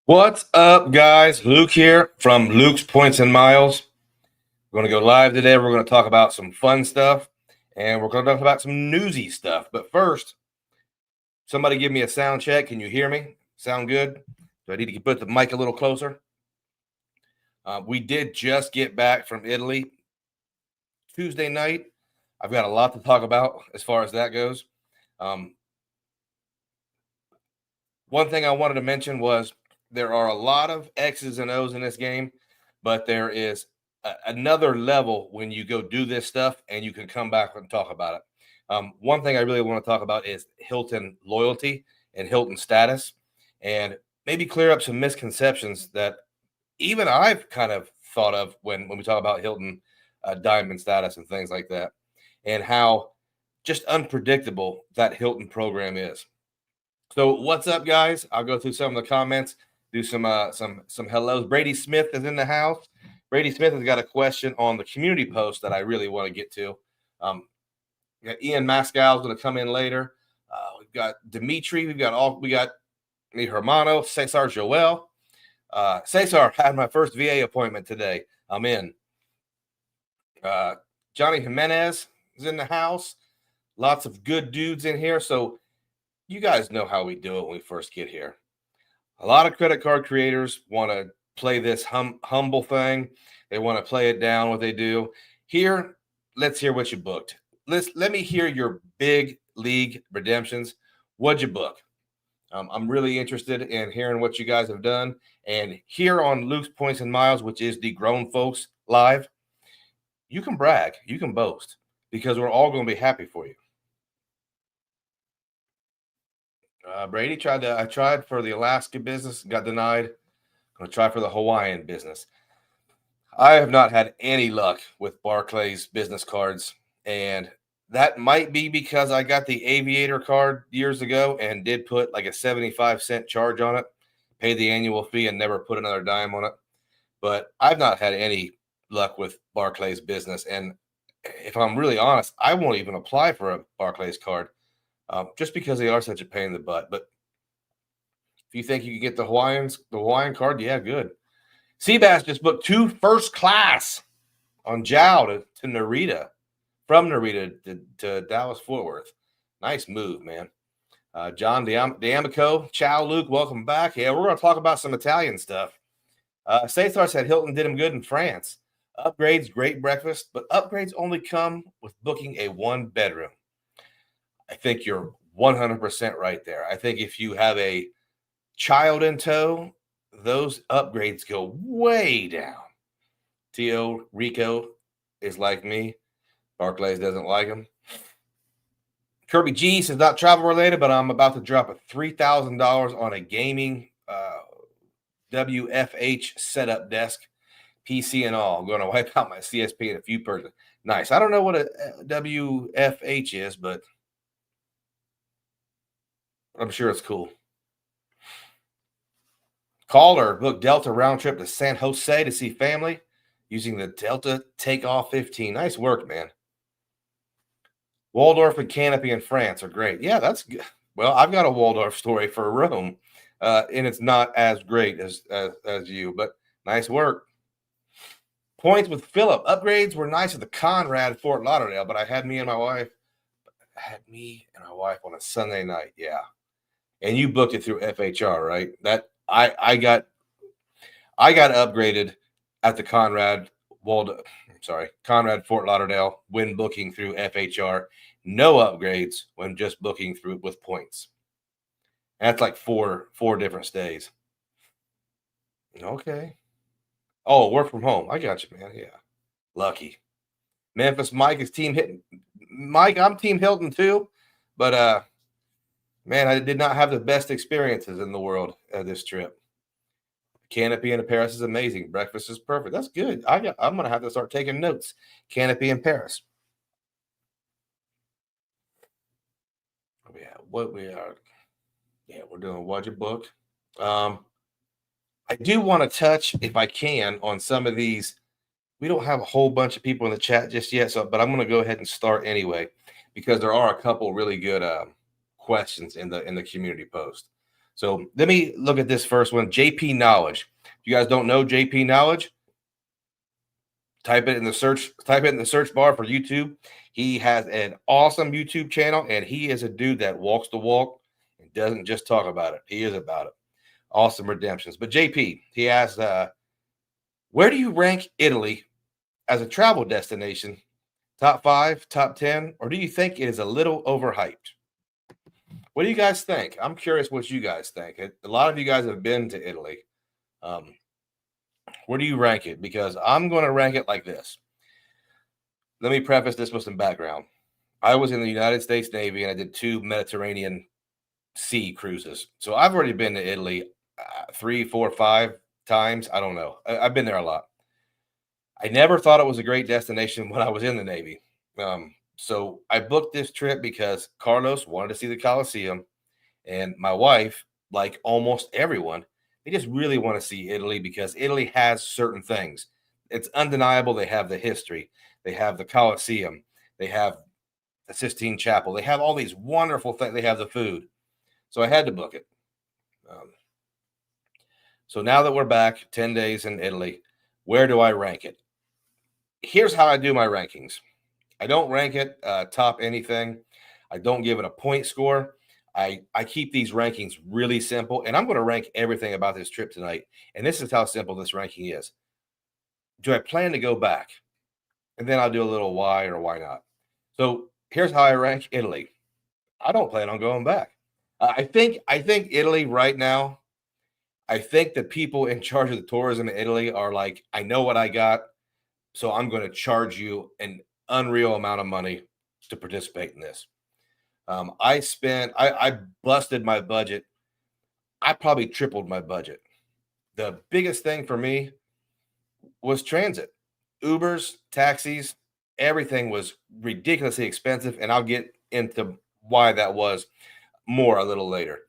What's up, guys? Luke here from Luke's Points and Miles. We're going to go live today. We're going to talk about some fun stuff, and we're going to talk about some newsy stuff. But first, somebody give me a sound check. Can you hear me? Sound good? Do I need to put the mic a little closer? We did just get back from Italy Tuesday night. I've got a lot to talk about as far as that goes. One thing I wanted to mention was there are a lot of X's and O's in this game, but there is another level when you go do this stuff and you can come back and talk about it. One thing I really want to talk about is Hilton loyalty and Hilton status, and maybe clear up some misconceptions that even I've kind of thought of when we talk about Hilton diamond status and things like that, and how just unpredictable that Hilton program is. So what's up, guys? I'll go through some of the comments, do some hellos. Brady Smith is in the house. Brady Smith has got a question on the community post that I really want to get to. We got Ian Mascal is going to come in later. We've got Dimitri. We got mi hermano Cesar Joel. Cesar had my first VA appointment today. I'm in. Johnny Jimenez is in the house. Lots of good dudes in here. So you guys know how we do it when we first get here. A lot of credit card creators want to play this humble thing. They want to play it down what they do. Here, let's hear what you booked. Let me hear your big league redemptions. What'd you book? I'm really interested in hearing what you guys have done. And here on Luke's Points and Miles, which is the Grown Folks Live, you can brag, you can boast, because we're all going to be happy for you. Brady I tried for the Alaska business, got denied. I'm going to try for the Hawaiian business. I have not had any luck with Barclays business cards, and that might be because I got the Aviator card years ago and did put like a 75-cent charge on it, paid the annual fee, and never put another dime on it. But I've not had any luck with Barclays business, and if I'm really honest, I won't even apply for a Barclays card. Just because they are such a pain in the butt. But if you think you can get the Hawaiian card, yeah, good. Seabass just booked 2 first class on JAL to Narita, from Narita to Dallas Fort Worth. Nice move, man. John D'Amico, ciao, Luke, welcome back. Yeah, we're going to talk about some Italian stuff. Cesar said Hilton did him good in France. Upgrades, great breakfast, but upgrades only come with booking a 1-bedroom. I think you're 100% right there. I think if you have a child in tow, those upgrades go way down. Tio Rico is like me. Barclays doesn't like him. Kirby G says not travel related, but I'm about to drop a $3,000 on a gaming WFH setup desk, PC and all. I'm going to wipe out my CSP in a few person. Nice. I don't know what a WFH is, but I'm sure it's cool. Caller booked Delta round trip to San Jose to see family using the Delta Takeoff 15. Nice work, man. Waldorf and Canopy in France are great. Yeah, that's good. Well, I've got a Waldorf story for Rome, and it's not as great as you, but nice work. Points with Philip. Upgrades were nice at the Conrad Fort Lauderdale, but I had me and my wife on a Sunday night. Yeah. And you booked it through FHR, right? That I got upgraded at the Conrad Fort Lauderdale when booking through FHR. No upgrades when just booking through with points. That's like four different stays. Okay. Oh, work from home. I got you, man. Yeah. Lucky. Memphis Mike is team Hilton. Mike, I'm team Hilton too, but man, I did not have the best experiences in the world at this trip. Canopy in Paris is amazing. Breakfast is perfect. That's good. I'm going to have to start taking notes. Canopy in Paris. Yeah, what we are. Yeah, we're doing budget book. I do want to touch, if I can, on some of these. We don't have a whole bunch of people in the chat just yet, but I'm going to go ahead and start anyway because there are a couple really good questions in the community post. So let me look at this first one. JP Knowledge. If you guys don't know JP Knowledge, type it in the search bar for YouTube. He has an awesome YouTube channel, and he is a dude that walks the walk and doesn't just talk about it. He is about it. Awesome redemptions. But JP, he asks, where do you rank Italy as a travel destination? Top 5, top 10, or do you think it is a little overhyped? What do you guys think? I'm curious what you guys think. A lot of you guys have been to Italy. Um, where do you rank it? Because I'm going to rank it like this. Let me preface this with some background. I was in the United States Navy and I did 2 Mediterranean Sea cruises. So I've already been to Italy 3, 4, 5 times. I don't know. I've been there a lot. I never thought it was a great destination when I was in the Navy. So I booked this trip because Carlos wanted to see the Colosseum, and my wife, like almost everyone, they just really want to see Italy because Italy has certain things. It's undeniable. They have the history, they have the Colosseum, they have the Sistine Chapel, they have all these wonderful things, they have the food. So I had to book it. So now that we're back 10 days in Italy, where do I rank it? Here's how I do my rankings. I don't rank it top anything. I don't give it a point score. I keep these rankings really simple, and I'm going to rank everything about this trip tonight. And this is how simple this ranking is. Do I plan to go back? And then I'll do a little why or why not. So here's how I rank Italy. I don't plan on going back. I think Italy right now, I think the people in charge of the tourism in Italy are like, I know what I got, so I'm going to charge you an unreal amount of money to participate in this. I busted my budget. I probably tripled my budget. The biggest thing for me was transit, Ubers, taxis, everything was ridiculously expensive. And I'll get into why that was more a little later.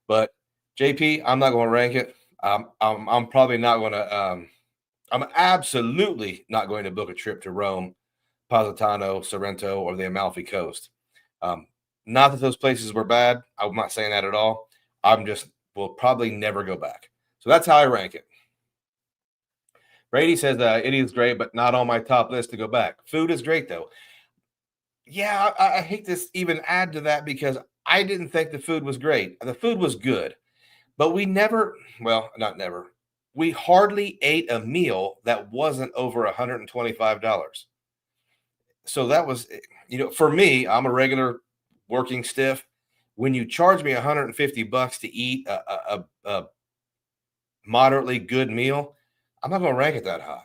But JP, I'm not going to rank it. I'm probably not going to, I'm absolutely not going to book a trip to Rome, Positano, Sorrento, or the Amalfi Coast. Not that those places were bad. I'm not saying that at all. I'm just will probably never go back. So that's how I rank it. Brady says Italy is great, but not on my top list to go back. Food is great though. Yeah, I hate to even add to that because I didn't think the food was great. The food was good, but we never, well, not never. We hardly ate a meal that wasn't over $125. So that was, for me, I'm a regular working stiff. When you charge me $150 to eat a moderately good meal, I'm not going to rank it that high.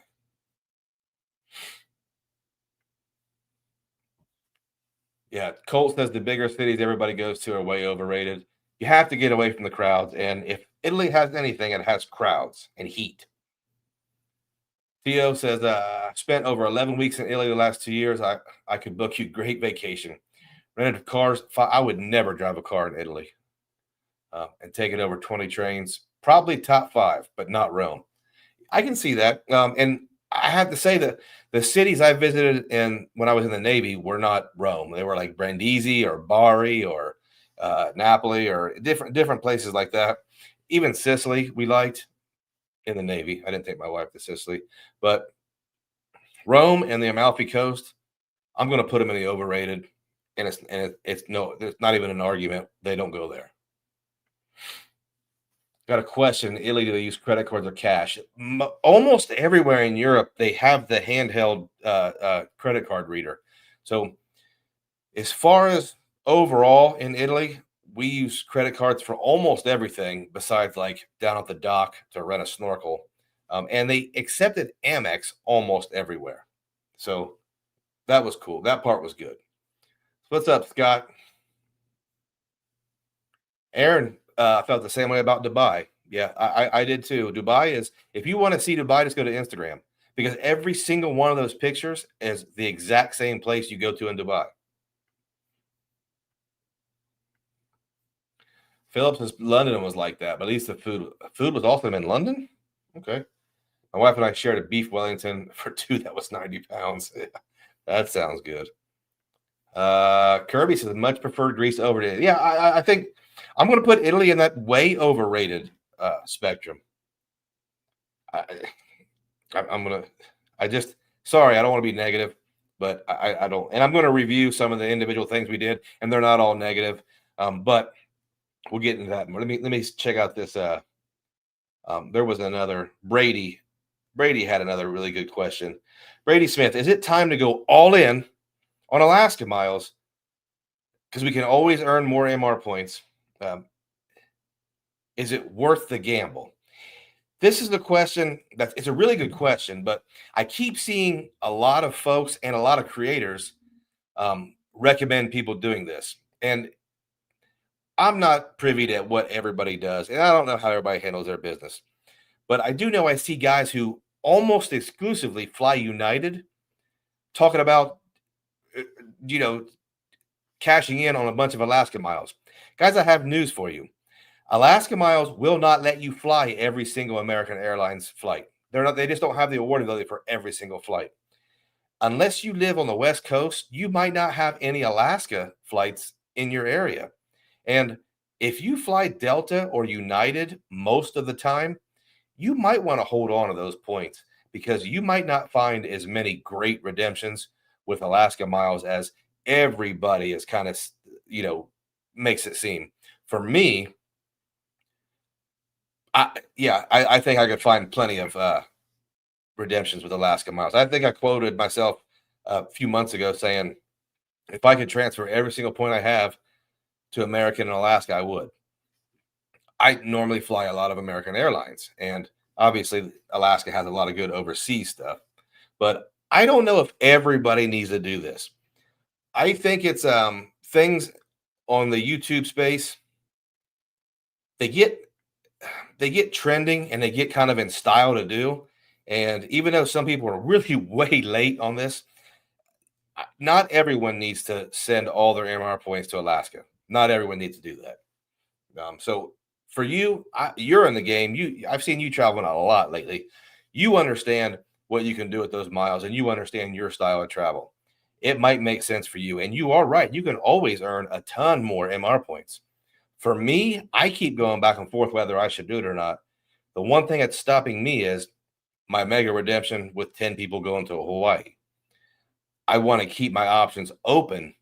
Yeah, Colt says the bigger cities everybody goes to are way overrated. You have to get away from the crowds, and if Italy has anything, it has crowds and heat. Theo says, spent over 11 weeks in Italy the last 2 years. I could book you great vacation. Rented cars. I would never drive a car in Italy and take it over 20 trains. Probably top 5, but not Rome. I can see that. And I have to say that the cities I visited when I was in the Navy were not Rome. They were like Brindisi or Bari or Napoli or different places like that. Even Sicily, we liked in the Navy. I didn't take my wife to Sicily, but Rome and the Amalfi Coast, I'm going to put them in the overrated. And it's no, there's not even an argument. They don't go there. Got a question. Italy, do they use credit cards or cash? Almost everywhere in Europe, they have the handheld credit card reader. So as far as overall in Italy, we use credit cards for almost everything besides like down at the dock to rent a snorkel. And they accepted Amex almost everywhere. So that was cool. That part was good. What's up, Scott? Aaron felt the same way about Dubai. Yeah, I did too. Dubai is, if you want to see Dubai, just go to Instagram because every single one of those pictures is the exact same place you go to in Dubai. Phillips' London was like that, but at least the food was awesome in London. Okay. My wife and I shared a beef Wellington for 2 that was 90 pounds. That sounds good. Kirby says much preferred Greece over to. Yeah, I think I'm going to put Italy in that way overrated spectrum. I, I'm going to, I just, sorry, I don't want to be negative, but I don't. And I'm going to review some of the individual things we did, and they're not all negative. But we'll get into that more. Let me check out this. There was another Brady. Brady had another really good question. Brady Smith, is it time to go all in on Alaska miles? Because we can always earn more MR points. Um, is it worth the gamble? This is the question that it's a really good question, but I keep seeing a lot of folks and a lot of creators recommend people doing this. And I'm not privy to what everybody does, and I don't know how everybody handles their business. But I do know I see guys who almost exclusively fly United talking about, uh, you know, cashing in on a bunch of Alaska miles. Guys, I have news for you. Alaska Miles will not let you fly every single American Airlines flight. They just don't have the awardability for every single flight. Unless you live on the West Coast, you might not have any Alaska flights in your area. And if you fly Delta or United most of the time, you might want to hold on to those points because you might not find as many great redemptions with Alaska Miles as everybody is kind of, makes it seem. For me, I think I could find plenty of redemptions with Alaska Miles. I think I quoted myself a few months ago saying, if I could transfer every single point I have to American and Alaska, I would. I normally fly a lot of American Airlines, and obviously Alaska has a lot of good overseas stuff. But I don't know if everybody needs to do this. I think it's things on the YouTube space. They get trending and they get kind of in style to do. And even though some people are really way late on this, not everyone needs to send all their MR points to Alaska. Not everyone needs to do that. So for you, you're in the game. I've seen you traveling a lot lately. You understand what you can do with those miles, and you understand your style of travel. It might make sense for you, and you are right. You can always earn a ton more MR points. For me, I keep going back and forth whether I should do it or not. The one thing that's stopping me is my mega redemption with 10 people going to Hawaii. I want to keep my options open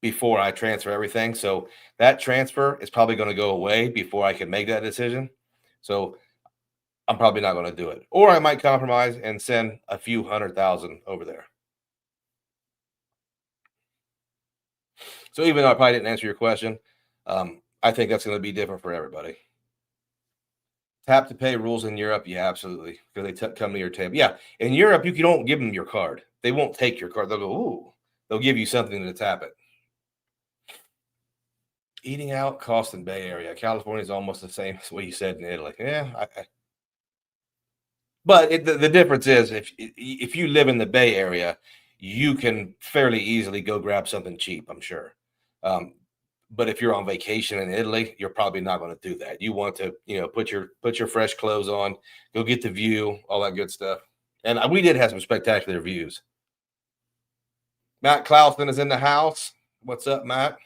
before I transfer everything. So that transfer is probably going to go away before I can make that decision. So I'm probably not going to do it. Or I might compromise and send a few 100,000 over there. So even though I probably didn't answer your question, I think that's going to be different for everybody. Tap to pay rules in Europe, yeah, absolutely, because they come to your table. Yeah, in Europe, you don't give them your card. They won't take your card. They'll go, ooh, they'll give you something to tap it. Eating out cost in Bay Area. California is almost the same as what you said in Italy. Yeah, but the difference is if you live in the Bay Area, you can fairly easily go grab something cheap, I'm sure. But if you're on vacation in Italy, you're probably not going to do that. You want to, put your fresh clothes on, go get the view, all that good stuff. And we did have some spectacular views. Matt Clauston is in the house. What's up, Matt?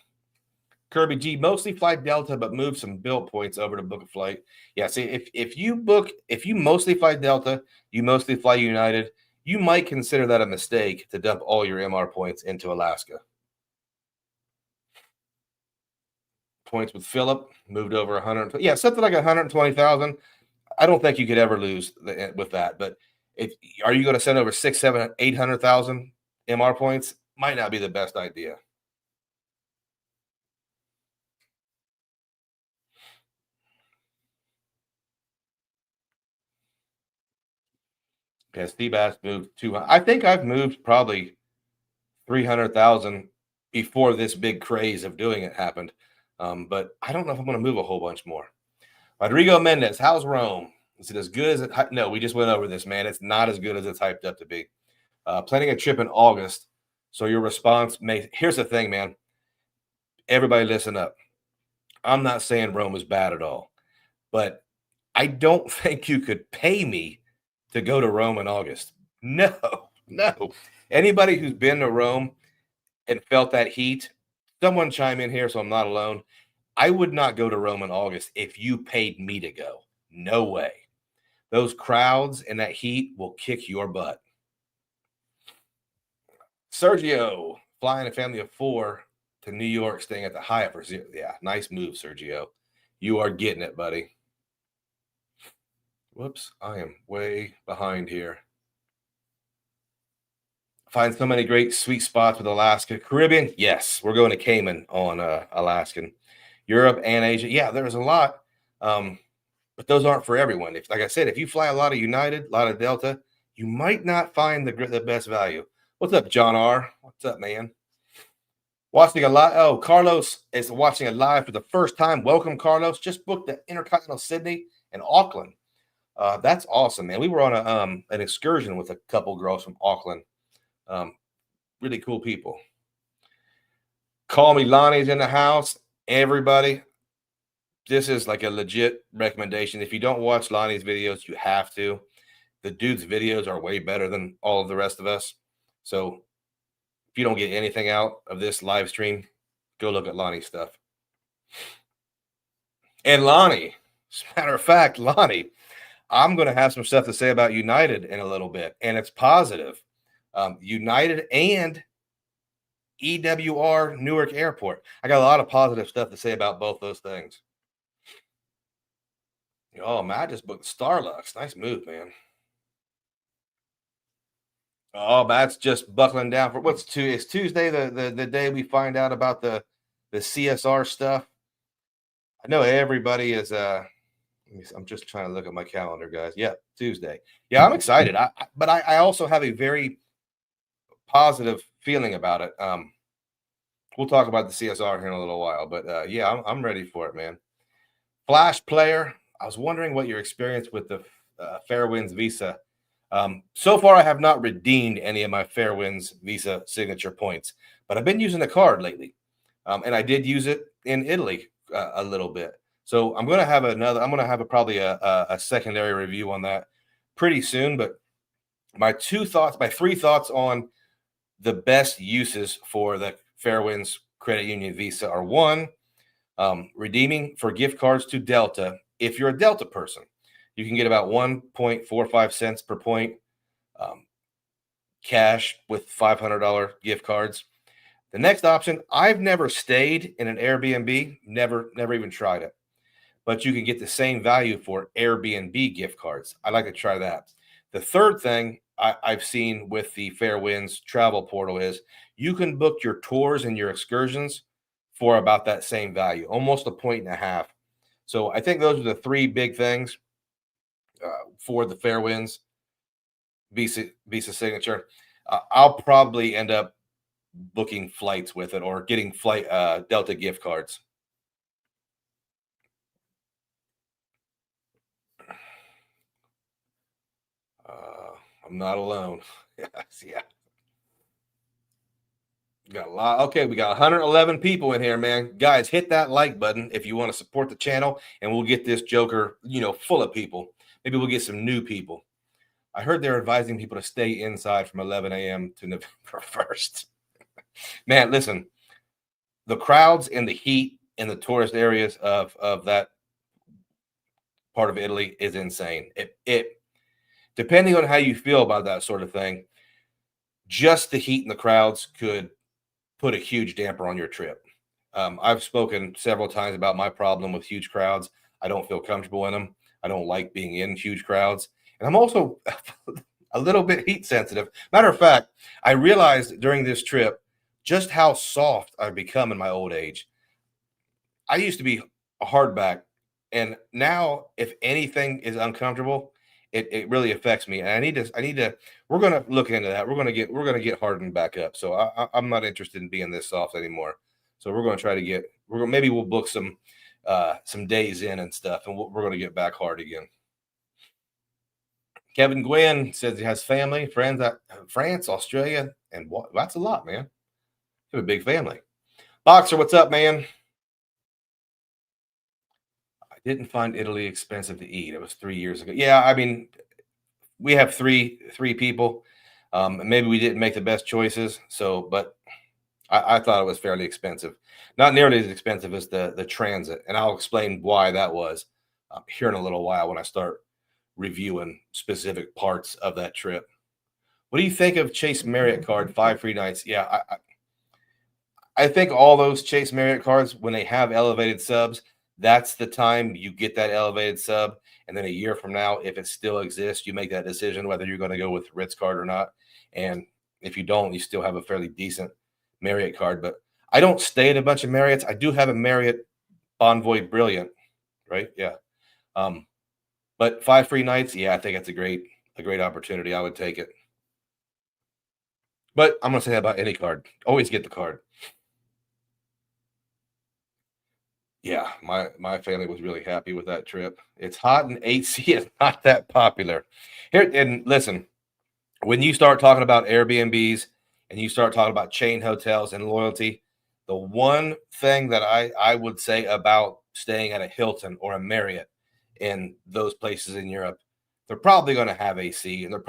Kirby G, mostly fly Delta, but move some bill points over to book a flight. Yeah, see, if you mostly fly Delta, you mostly fly United, you might consider that a mistake to dump all your MR points into Alaska. Points with Philip moved over 100. Yeah, something like 120,000. I don't think you could ever lose with that. But are you going to send over 6, 7, 800,000 MR points? Might not be the best idea. Yeah, Steve Bass moved 200. I think I've moved probably 300,000 before this big craze of doing it happened. But I don't know if I'm going to move a whole bunch more. Rodrigo Mendez, how's Rome? Is it as good as it? No, we just went over this, man. It's not as good as it's hyped up to be. Planning a trip in August. So your response may. Here's the thing, man. Everybody listen up. I'm not saying Rome is bad at all, but I don't think you could pay me to go to Rome in August. No, no. Anybody who's been to Rome and felt that heat Someone chime in here so I'm not alone. I would not go to Rome in August if you paid me to go. No way. Those crowds and that heat will kick your butt. Sergio, flying a family of 4 to New York, staying at the Hyatt for 0. Yeah, nice move, Sergio. You are getting it, buddy. Whoops, I am way behind here. Find so many great sweet spots with Alaska. Caribbean, yes, we're going to Cayman on Alaskan. Europe and Asia, yeah, there's a lot. But those aren't for everyone. If, like I said, if you fly a lot of United, a lot of Delta, you might not find the best value. What's up, John R? What's up, man? Watching a lot. Oh, Carlos is watching it live for the first time. Welcome, Carlos. Just booked the Intercontinental Sydney and Auckland. That's awesome, man. We were on an excursion with a couple girls from Auckland. Really cool people. Call me Lonnie's in the house. Everybody, this is like a legit recommendation. If you don't watch Lonnie's videos, you have to. The dude's videos are way better than all of the rest of us. So if you don't get anything out of this live stream, go look at Lonnie's stuff. And Lonnie, as a matter of fact, Lonnie, I'm going to have some stuff to say about United in a little bit, and it's positive. United and EWR Newark Airport. I got a lot of positive stuff to say about both those things. Oh, Matt just booked Starlux. Nice move, man. Oh, Matt's just buckling down for what's Tuesday? It's Tuesday, the day we find out about the CSR stuff. I know everybody is I'm just trying to look at my calendar, guys. Yeah, Tuesday. Yeah, I'm excited. But I also have a very positive feeling about it. We'll talk about the CSR here in a little while, but yeah, I'm ready for it, man. Flash player. I was wondering what your experience with the Fairwinds Visa. So far, I have not redeemed any of my Fairwinds Visa signature points, but I've been using the card lately, and I did use it in Italy a little bit. So I'm going to have probably a secondary review on that pretty soon. But my three thoughts on the best uses for the Fairwinds Credit Union Visa are: one, redeeming for gift cards to Delta. If you're a Delta person, you can get about 1.45 cents per point cash with $500 gift cards. The next option, I've never stayed in an Airbnb, never even tried it, but you can get the same value for Airbnb gift cards. I'd like to try that. The third thing I've seen with the Fairwinds travel portal is you can book your tours and your excursions for about that same value, almost a point and a half. So I think those are the three big things for the Fairwinds Visa signature. I'll probably end up booking flights with it or getting flight Delta gift cards. I'm not alone. Yes, yeah. Got a lot. Okay, we got 111 people in here, man. Guys, hit that like button if you want to support the channel, and we'll get this joker, full of people. Maybe we'll get some new people. I heard they're advising people to stay inside from 11 a.m. to November 1st. Man, listen, the crowds and the heat in the tourist areas of that part of Italy is insane. It depending on how you feel about that sort of thing, just the heat and the crowds could put a huge damper on your trip. I've spoken several times about my problem with huge crowds. I don't feel comfortable in them. I don't like being in huge crowds. And I'm also a little bit heat sensitive. Matter of fact, I realized during this trip just how soft I've become in my old age. I used to be a hardback, and now if anything is uncomfortable, it really affects me. And I need to. We're gonna look into that. We're gonna get hardened back up. So I'm not interested in being this soft anymore. So we're gonna try to get. Maybe we'll book some days in and stuff, and we're gonna get back hard again. Kevin Gwynn says he has family, friends at France, Australia, and that's a lot, man. You have a big family. Boxer, what's up, man? I didn't find Italy expensive to eat. It was 3 years ago. Yeah, I mean, we have three people. Maybe we didn't make the best choices. So, but I thought it was fairly expensive, not nearly as expensive as the transit, and I'll explain why that was here in a little while when I start reviewing specific parts of that trip. What do you think of Chase Marriott card 5 free nights? Yeah, I think all those Chase Marriott cards, when they have elevated subs, that's the time you get that elevated sub. And then a year from now, if it still exists, you make that decision whether you're going to go with Ritz card or not. And if you don't, you still have a fairly decent Marriott card. But I don't stay at a bunch of Marriotts. I do have a Marriott Bonvoy Brilliant, right? Yeah. Um, but 5 free nights, yeah, I think it's a great opportunity. I would take it. But I'm gonna say that about any card. Always get the card. Yeah, my family was really happy with that trip. It's hot and AC is not that popular. Here and listen, when you start talking about Airbnbs and you start talking about chain hotels and loyalty, the one thing that I would say about staying at a Hilton or a Marriott in those places in Europe, they're probably going to have AC and you're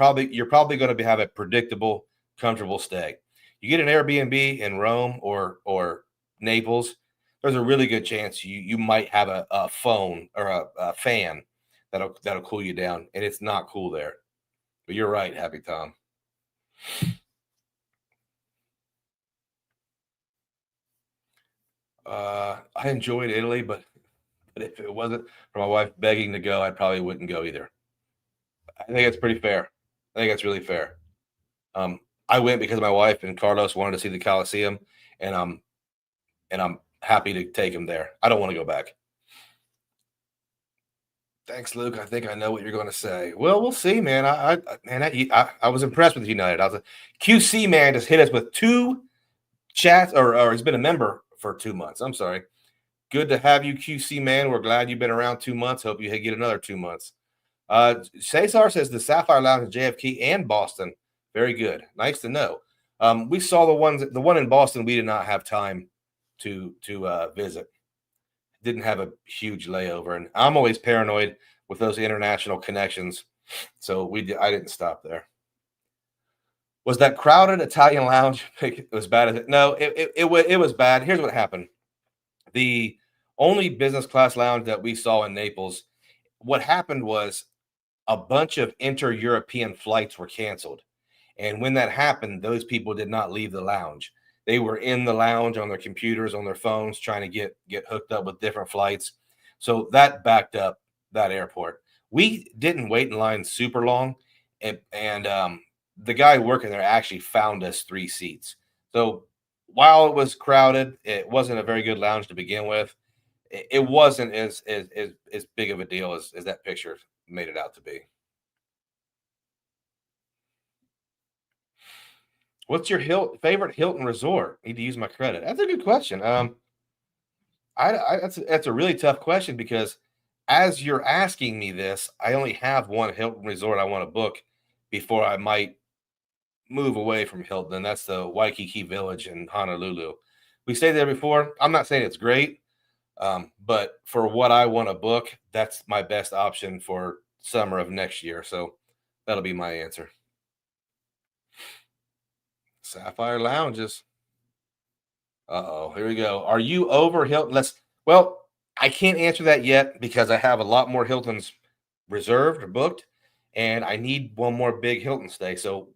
probably going to have a predictable, comfortable stay. You get an Airbnb in Rome or Naples, there's a really good chance you might have a phone or a fan that'll cool you down, and it's not cool there. But you're right, Happy Tom. I enjoyed Italy, but if it wasn't for my wife begging to go, I probably wouldn't go either. I think it's pretty fair. I think it's really fair. I went because my wife and Carlos wanted to see the Coliseum, and I'm happy to take him there. I don't want to go back. Thanks, Luke. I think I know what you're going to say. Well, we'll see, man. Man, I was impressed with United. I was a QC man just hit us with two chats, or he's been a member for 2 months. I'm sorry. Good to have you, QC man. We're glad you've been around 2 months. Hope you get another 2 months. Cesar says the Sapphire Lounge in JFK and Boston. Very good. Nice to know. We saw the one in Boston. We did not have time to visit. Didn't have a huge layover, and I'm always paranoid with those international connections. So I didn't stop there. Was that crowded Italian lounge as bad as it? No, it was bad. Here's what happened. The only business class lounge that we saw in Naples, what happened was a bunch of inter-European flights were canceled. And when that happened, those people did not leave the lounge. They were in the lounge on their computers, on their phones, trying to get hooked up with different flights. So that backed up that airport. We didn't wait in line super long, and the guy working there actually found us 3 seats. So while it was crowded, it wasn't a very good lounge to begin with. It wasn't as big of a deal as that picture made it out to be. What's your favorite Hilton resort? Need to use my credit. That's a good question. That's a really tough question because as you're asking me this, I only have one Hilton resort I want to book before I might move away from Hilton, and that's the Waikiki Village in Honolulu. We stayed there before. I'm not saying it's great, but for what I want to book, that's my best option for summer of next year. So that'll be my answer. Sapphire Lounges. Uh-oh, here we go. Are you over Hilton? Well, I can't answer that yet because I have a lot more Hiltons reserved or booked, and I need one more big Hilton stay. So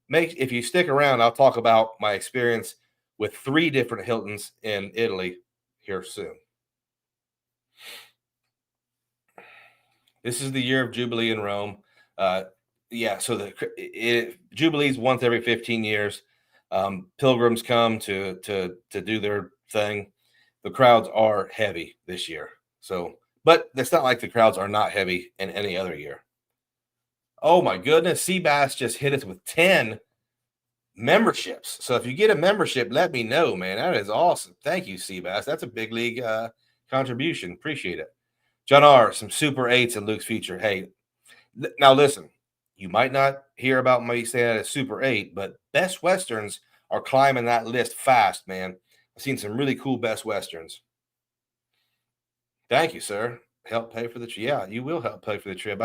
if you stick around, I'll talk about my experience with 3 different Hiltons in Italy here soon. This is the year of Jubilee in Rome. Uh, yeah, so Jubilee's once every 15 years. Pilgrims come to do their thing. The crowds are heavy this year. So, but it's not like the crowds are not heavy in any other year. Oh my goodness, Seabass just hit us with 10 memberships. So if you get a membership, let me know, man. That is awesome. Thank you, Seabass. That's a big league contribution. Appreciate it. John R, some Super 8s in Luke's future. Hey, now listen, you might not hear about me saying a Super 8, but Best Westerns are climbing that list fast, man. I've seen some really cool Best Westerns. Thank you, sir. Help pay for the trip. Yeah, you will help pay for the trip.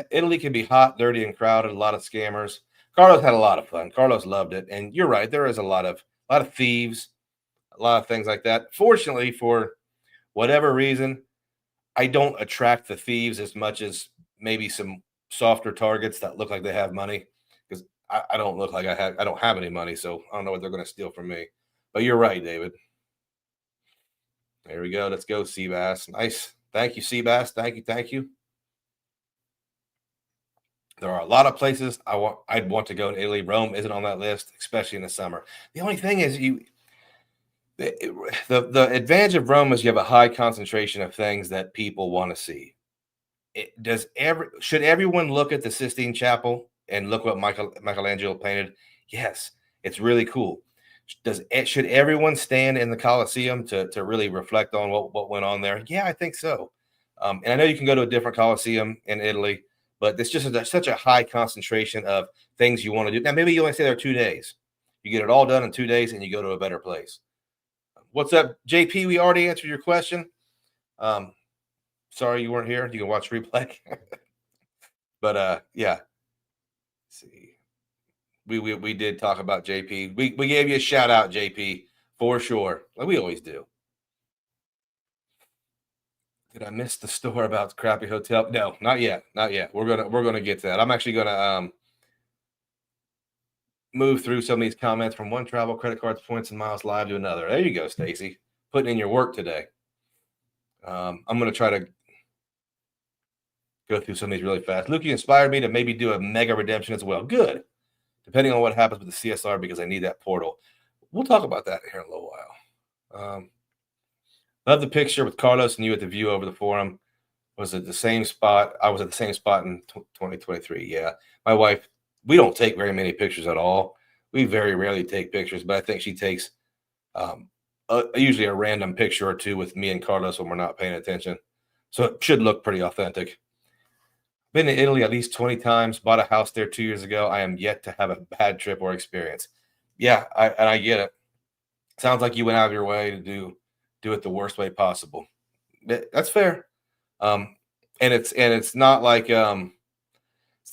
Italy can be hot, dirty, and crowded. A lot of scammers. Carlos had a lot of fun. Carlos loved it, and you're right. There is a lot of thieves, a lot of things like that. Fortunately, for whatever reason, I don't attract the thieves as much as maybe some softer targets that look like they have money, because I don't look like I don't have any money, so I don't know what they're going to steal from me. But you're right, David. There we go. Let's go, Seabass. Nice. Thank you, Seabass. Thank you. Thank you. There are a lot of places I'd want to go in Italy. Rome isn't on that list, especially in the summer. The only thing is the advantage of Rome is you have a high concentration of things that people want to see. Should everyone look at the Sistine Chapel and look what Michelangelo painted? Yes, it's really cool. Should everyone stand in the Colosseum to really reflect on what went on there? Yeah, I think so. And I know you can go to a different Colosseum in Italy, but it's just such a high concentration of things you want to do. Now, maybe you only stay there 2 days. You get it all done in 2 days, and you go to a better place. What's up, JP? We already answered your question. Sorry you weren't here. You can watch replay. But yeah. Let's see. We did talk about JP. We gave you a shout out, JP, for sure. Like we always do. Did I miss the store about the crappy hotel? No, not yet. Not yet. We're gonna get to that. I'm actually gonna move through some of these comments from one travel, credit cards, points, and miles live to another. There you go, Stacy. Putting in your work today. I'm gonna try to go through some of these really fast. Luke, you inspired me to maybe do a mega redemption as well. Good. Depending on what happens with the CSR, because I need that portal. We'll talk about that here in a little while. Love the picture with Carlos and you at the view over the forum. Was it the same spot? I was at the same spot in 2023. Yeah. My wife, we don't take very many pictures at all. We very rarely take pictures, but I think she takes usually a random picture or two with me and Carlos when we're not paying attention. So it should look pretty authentic. Been to Italy at least 20 times, bought a house there 2 years ago. I am yet to have a bad trip or experience. Yeah, I get it. Sounds like you went out of your way to do it the worst way possible. That's fair. And it's not like I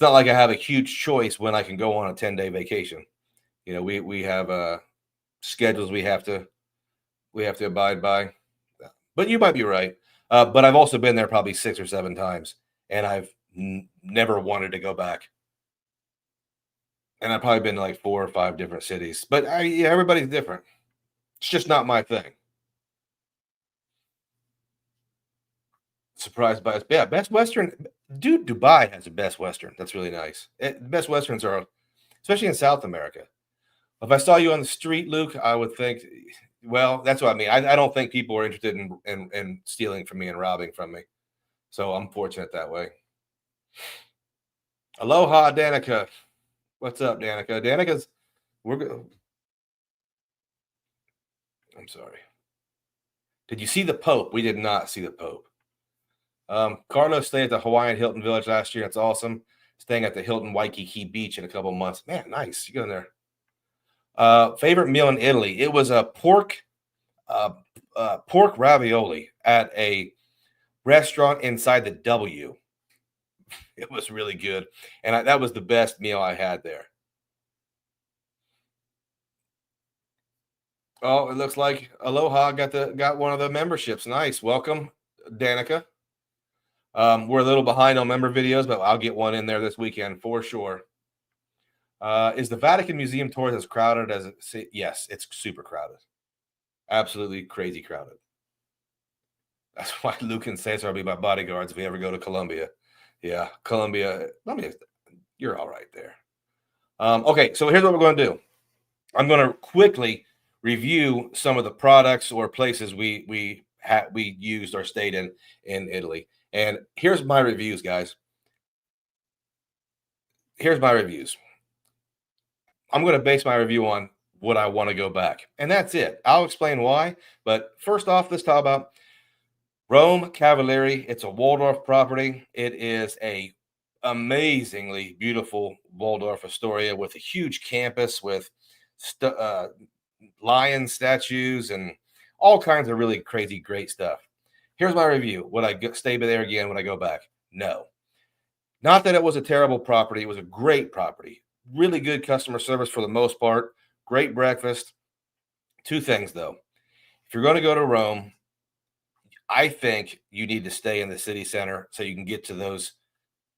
have a huge choice when I can go on a 10-day vacation. You know, we have schedules we have to abide by. But you might be right. But I've also been there probably 6 or 7 times, and I've never wanted to go back. And I've probably been to like 4 or 5 different cities. But yeah, everybody's different. It's just not my thing. Surprised by us. Yeah, Best Western. Dude, Dubai has the Best Western. That's really nice. Best Westerns are, especially in South America. If I saw you on the street, Luke, I would think, well, that's what I mean. I don't think people are interested in stealing from me and robbing from me. So I'm fortunate that way. Aloha, Danica. What's up, Danica? I'm sorry. Did you see the Pope? We did not see the Pope. Carlos stayed at the Hawaiian Hilton Village last year. It's awesome. Staying at the Hilton Waikiki Beach in a couple months. Man, nice. You go in there. Favorite meal in Italy? It was a pork ravioli at a restaurant inside the W. It was really good, and that was the best meal I had there. Oh, it looks like Aloha got one of the memberships. Nice, welcome, Danica. We're a little behind on member videos, but I'll get one in there this weekend for sure. Is the Vatican Museum tours as crowded as it? Yes, it's super crowded. Absolutely crazy crowded. That's why Luke and Cesar will be my bodyguards if we ever go to Colombia. Yeah, Colombia. You're all right there. Okay, so here's what we're going to do. I'm going to quickly review some of the products or places we used or stayed in Italy. And here's my reviews, guys. Here's my reviews. I'm going to base my review on what I want to go back. And that's it. I'll explain why. But first off, let's talk about Rome Cavalieri. It's a Waldorf property. It is a amazingly beautiful Waldorf Astoria with a huge campus with lion statues and all kinds of really crazy, great stuff. Here's my review. Would I stay there again when I go back? No. Not that it was a terrible property. It was a great property. really good customer service for the most part. Great breakfast. Two things though. If you're going to go to Rome, I think you need to stay in the city center so you can get to those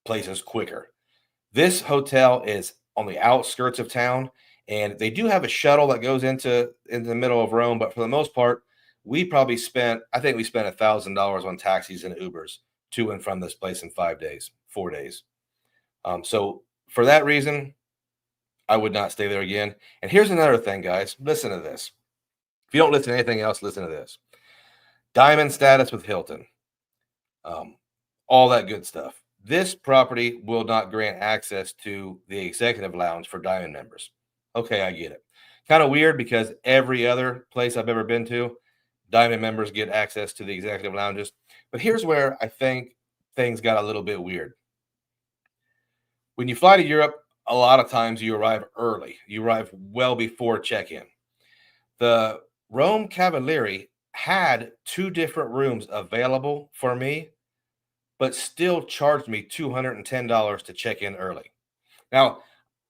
places quicker. This hotel is on the outskirts of town, and they do have a shuttle that goes into the middle of Rome. But for the most part, I think we spent $1,000 on taxis and Ubers to and from this place in 5 days, 4 days. So for that reason, I would not stay there again. And here's another thing, guys. Listen to this. If you don't listen to anything else, listen to this. Diamond status with Hilton, um, all that good stuff. This property will not grant access to the executive lounge for Diamond members. Okay, I get it. Kind of weird because every other place I've ever been to, Diamond members get access to the executive lounges. But here's where I think things got a little bit weird. When you fly to Europe, a lot of times you arrive early. You arrive well before check-in. The Rome Cavalieri had two different rooms available for me, but still charged me $210 to check in early. Now,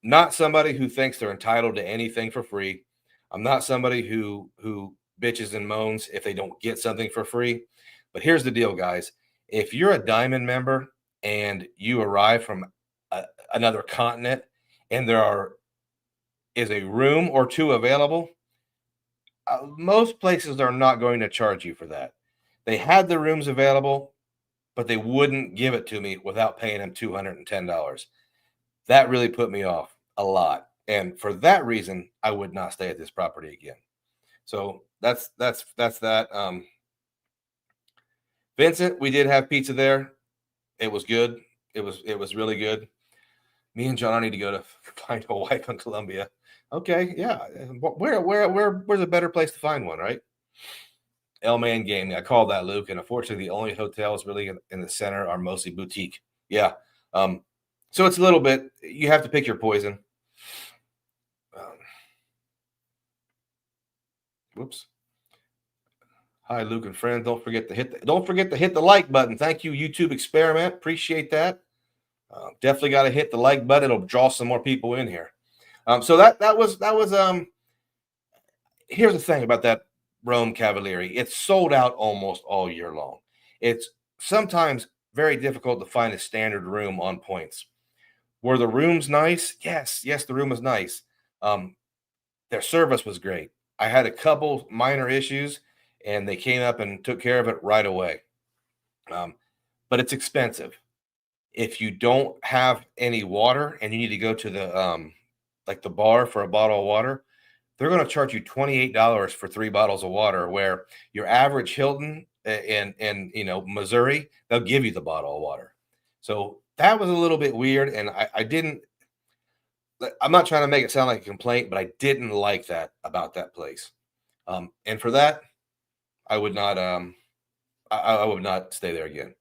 not somebody who thinks they're entitled to anything for free. I'm not somebody who bitches and moans if they don't get something for free. But here's the deal, guys. If you're a Diamond member and you arrive from another continent and is a room or two available, most places are not going to charge you for that. They had the rooms available, but they wouldn't give it to me without paying them $210. That really put me off a lot. And for that reason, I would not stay at this property again. So that's that. Vincent, we did have pizza there. It was good. It was really good. Me and John need to go to find a wife in Colombia. Okay, yeah. Where's a better place to find one, right? El Man Gaming. I called that, Luke, and unfortunately, the only hotels really in the center are mostly boutique. Yeah. So it's a little bit. You have to pick your poison. Whoops. Hi, Luke and friends. Don't forget to hit the like button. Thank you, YouTube Experiment. Appreciate that. Definitely got to hit the like button. It'll draw some more people in here. So that was. Here's the thing about that Rome Cavalieri. It's sold out almost all year long. It's sometimes very difficult to find a standard room on points. Were the rooms nice? Yes, the room was nice. Their service was great. I had a couple minor issues, and they came up and took care of it right away. But it's expensive. If you don't have any water and you need to go to the like the bar for a bottle of water, they're going to charge you $28 for 3 bottles of water, where your average Hilton in Missouri, they'll give you the bottle of water. So that was a little bit weird, and I'm not trying to make it sound like a complaint, but I didn't like that about that place. And for that, I would not I would not stay there again.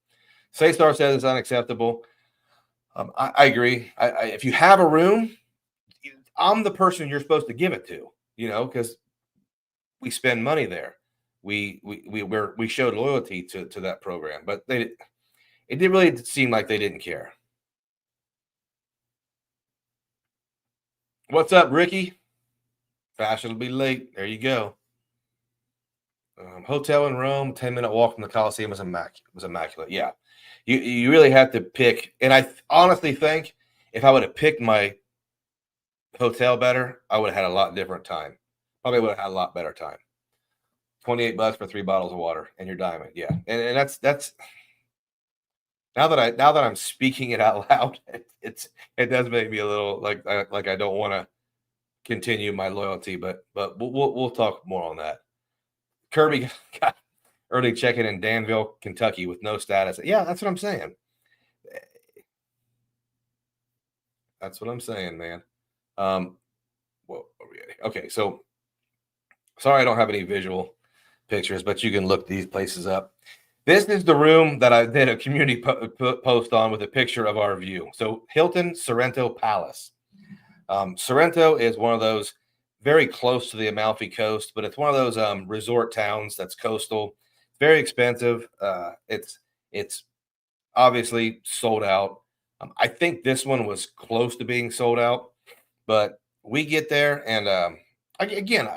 Saystar says it's unacceptable. I agree. If you have a room, I'm the person you're supposed to give it to, because we spend money there. We showed loyalty to that program, but it did really seem like they didn't care. What's up, Ricky? Fashionably late. There you go. Hotel in Rome, 10-minute walk from the Coliseum was immaculate. Yeah, you really had to pick, and I honestly think if I would have picked my hotel better, I would have had a lot different time. Probably would have had a lot better time. $28 for 3 bottles of water and your Diamond. Yeah, and that's now that I'm speaking it out loud, it does make me a little like I don't want to continue my loyalty, but we'll talk more on that. Kirby got early check-in in Danville, Kentucky with no status. Yeah, that's what I'm saying. That's what I'm saying, man. Okay, so sorry I don't have any visual pictures, but you can look these places up. This is the room that I did a community post on with a picture of our view. So Hilton Sorrento Palace. Sorrento is one of those very close to the Amalfi Coast, but it's one of those resort towns that's coastal. Very expensive. It's obviously sold out. I think this one was close to being sold out. But we get there, and again,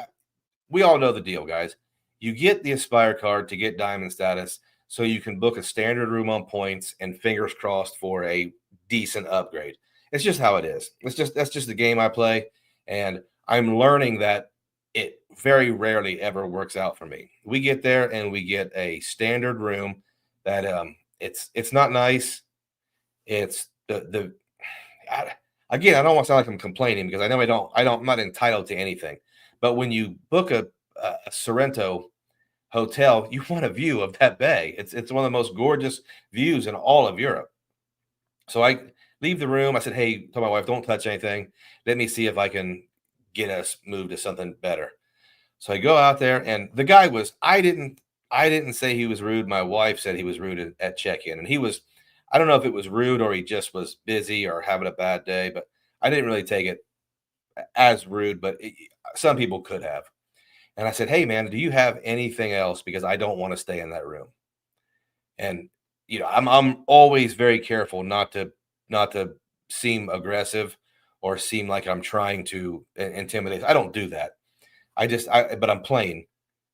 we all know the deal, guys. You get the Aspire card to get diamond status, so you can book a standard room on points, and fingers crossed for a decent upgrade. It's just how it is. That's just the game I play, and I'm learning that it very rarely ever works out for me. We get there and we get a standard room that it's not nice. It's the I, again, I don't want to sound like I'm complaining because I know I'm not entitled to anything. But when you book a Sorrento hotel, you want a view of that bay. It's one of the most gorgeous views in all of Europe. So I leave the room. I said, "Hey, tell my wife, don't touch anything. Let me see if I can get us moved to something better." So I go out there, and the guy was. I didn't say he was rude. My wife said he was rude at check-in, and he was. I don't know if it was rude or he just was busy or having a bad day, but I didn't really take it as rude. But some people could have. And I said, "Hey, man, do you have anything else? Because I don't want to stay in that room." And I'm always very careful not to seem aggressive or seem like I'm trying to intimidate. I don't do that. But I'm plain.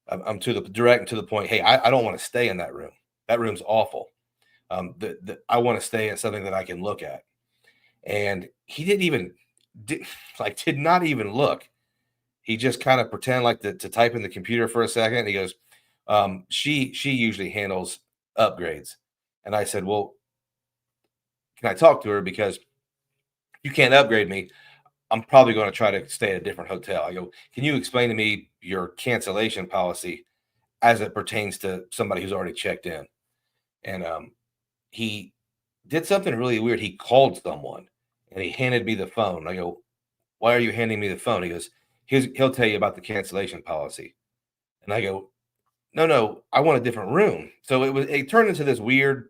I'm to the direct and to the point. Hey, I don't want to stay in that room. That room's awful. I want to stay at something that I can look at. And he didn't even did not even look. He just kind of pretend like to type in the computer for a second. And he goes, she usually handles upgrades. And I said, well, can I talk to her? Because you can't upgrade me. I'm probably going to try to stay at a different hotel. I go, can you explain to me your cancellation policy as it pertains to somebody who's already checked in? And he did something really weird. He called someone and he handed me the phone. I go, why are you handing me the phone? He goes, he'll tell you about the cancellation policy. And I go, no, no, I want a different room. So it turned into this weird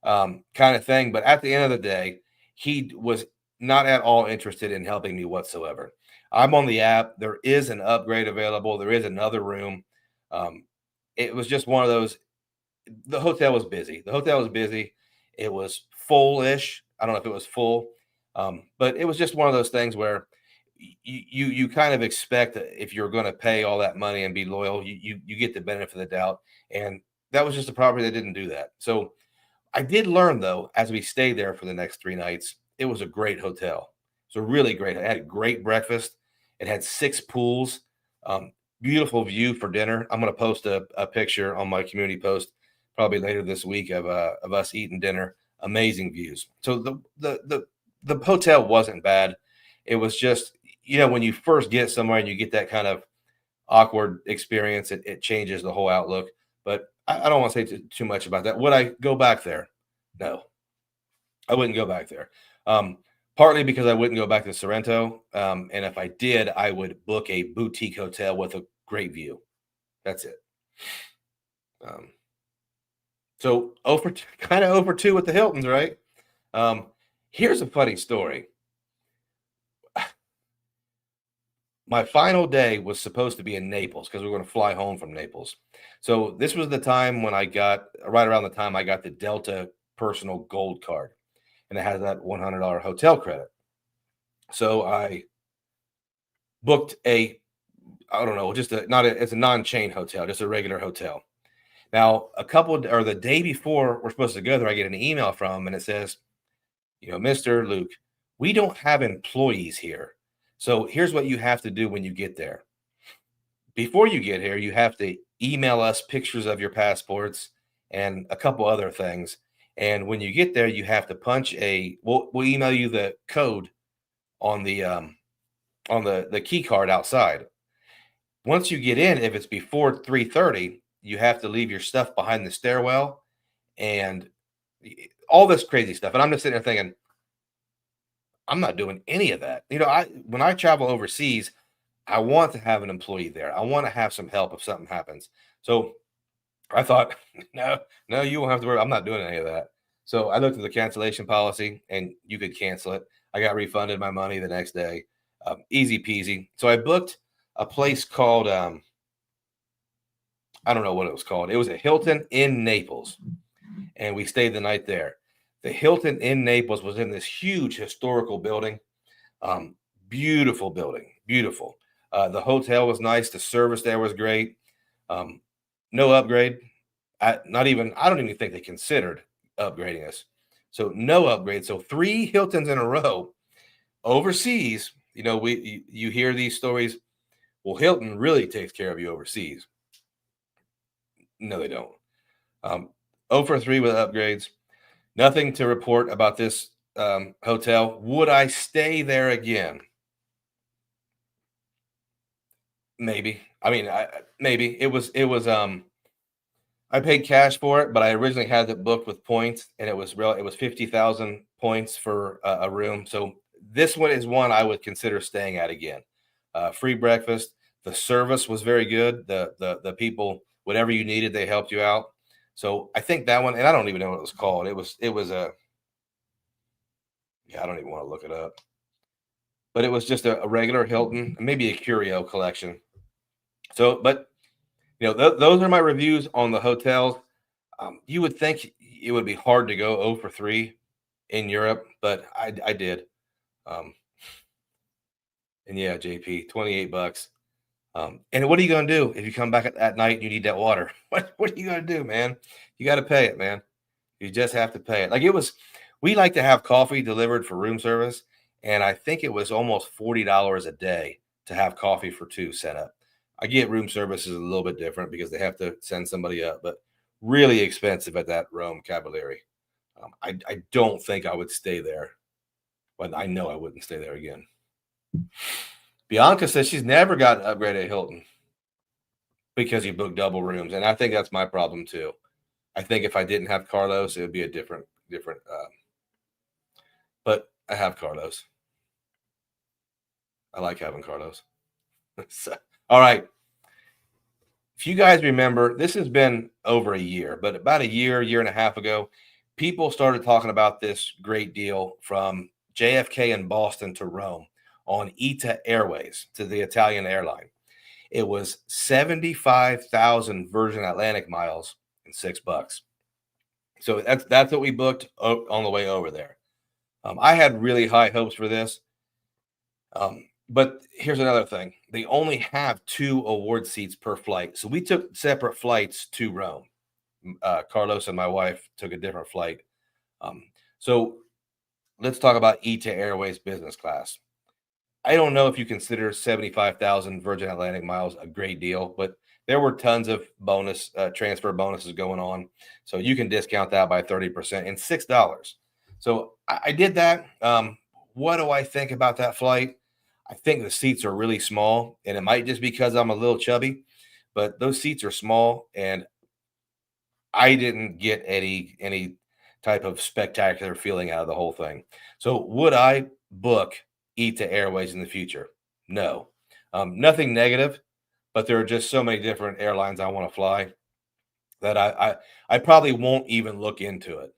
kind of thing. But at the end of the day, he was not at all interested in helping me whatsoever. I'm on the app. There is an upgrade available. There is another room. It was just one of those. The hotel was busy. The hotel was busy. It was full-ish. I don't know if it was full, but it was just one of those things where you kind of expect that if you're going to pay all that money and be loyal, you get the benefit of the doubt. And that was just a property that didn't do that. So I did learn though, as we stayed there for the next 3 nights, it was a great hotel. It's a really great. It had a great breakfast. It had 6 pools. Um, Beautiful view for dinner. I'm going to post a picture on my community post probably later this week of us eating dinner. Amazing views. So the hotel wasn't bad. It was just when you first get somewhere and you get that kind of awkward experience, it changes the whole outlook. But I don't want to say too much about that. Would I go back there? No, I wouldn't go back there. Partly because I wouldn't go back to Sorrento. And if I did, I would book a boutique hotel with a great view. That's it. So kind of over 2 with the Hiltons, right? Here's a funny story. My final day was supposed to be in Naples because we were going to fly home from Naples. So this was the time when right around the time I got the Delta personal gold card, and it has that $100 hotel credit. So I booked I don't know, just it's a non-chain hotel, just a regular hotel. Now, the day before we're supposed to go there, I get an email from, and it says, Mr. Luke, we don't have employees here. So here's what you have to do when you get there. Before you get here, you have to email us pictures of your passports and a couple other things. And when you get there, you have to punch we'll email you the code on the key card outside. Once you get in, if it's before 3:30, you have to leave your stuff behind the stairwell and all this crazy stuff. And I'm just sitting there thinking, I'm not doing any of that. When I travel overseas, I want to have an employee there. I want to have some help if something happens. So I thought, no, no, you won't have to worry. I'm not doing any of that. So I looked at the cancellation policy, and you could cancel it. I got refunded my money the next day. Easy peasy. So I booked a place called, I don't know what it was called. It was a Hilton in Naples, and we stayed the night there. The Hilton in Naples was in this huge historical building. Beautiful building, beautiful. The hotel was nice. The service there was great. Um, no upgrade. Not even. I don't even think they considered upgrading us. So no upgrade. So three Hiltons in a row overseas. You hear these stories. Well, Hilton really takes care of you overseas. No, they don't. 0 for 3 with upgrades. Nothing to report about this hotel. Would I stay there again? Maybe. I mean, maybe it was. I paid cash for it, but I originally had it booked with points, and it was 50,000 points for a room. So this one is one I would consider staying at again. Free breakfast. The service was very good. The people, whatever you needed, they helped you out. So I think that one, and I don't even know what it was called. It was a yeah, I don't even want to look it up, but it was just a regular Hilton, maybe a curio collection. So, but those are my reviews on the hotels. You would think it would be hard to go 0 for 3 in Europe, but I did. Um, and yeah, JP, 28 bucks. And what are you going to do if you come back at night and you need that water? What are you going to do, man? You got to pay it, man. You just have to pay it. We like to have coffee delivered for room service, and I think it was almost $40 a day to have coffee for two set up. I get room service is a little bit different because they have to send somebody up, but really expensive at that Rome Cavalieri. I don't think I would stay there, but I know I wouldn't stay there again. Bianca says she's never gotten upgraded at Hilton because you book double rooms, and I think that's my problem too. I think if I didn't have Carlos, it would be a different. But I have Carlos. I like having Carlos. So, all right. If you guys remember, this has been over a year, but about a year and a half ago, people started talking about this great deal from JFK in Boston to Rome on ITA Airways, to the Italian airline. It was 75,000 Virgin Atlantic miles and $6. So that's what we booked on the way over there. I had really high hopes for this. But here's another thing. They only have 2 award seats per flight. So we took separate flights to Rome. Carlos and my wife took a different flight. So let's talk about ITA Airways business class. I don't know if you consider 75,000 Virgin Atlantic miles a great deal, but there were tons of transfer bonuses going on. So you can discount that by 30% and $6. So I did that. What do I think about that flight? I think the seats are really small, and it might just be because I'm a little chubby, but those seats are small, and I didn't get any type of spectacular feeling out of the whole thing. So would I book ITA Airways in the future? No. Nothing negative, but there are just so many different airlines I want to fly that I probably won't even look into it.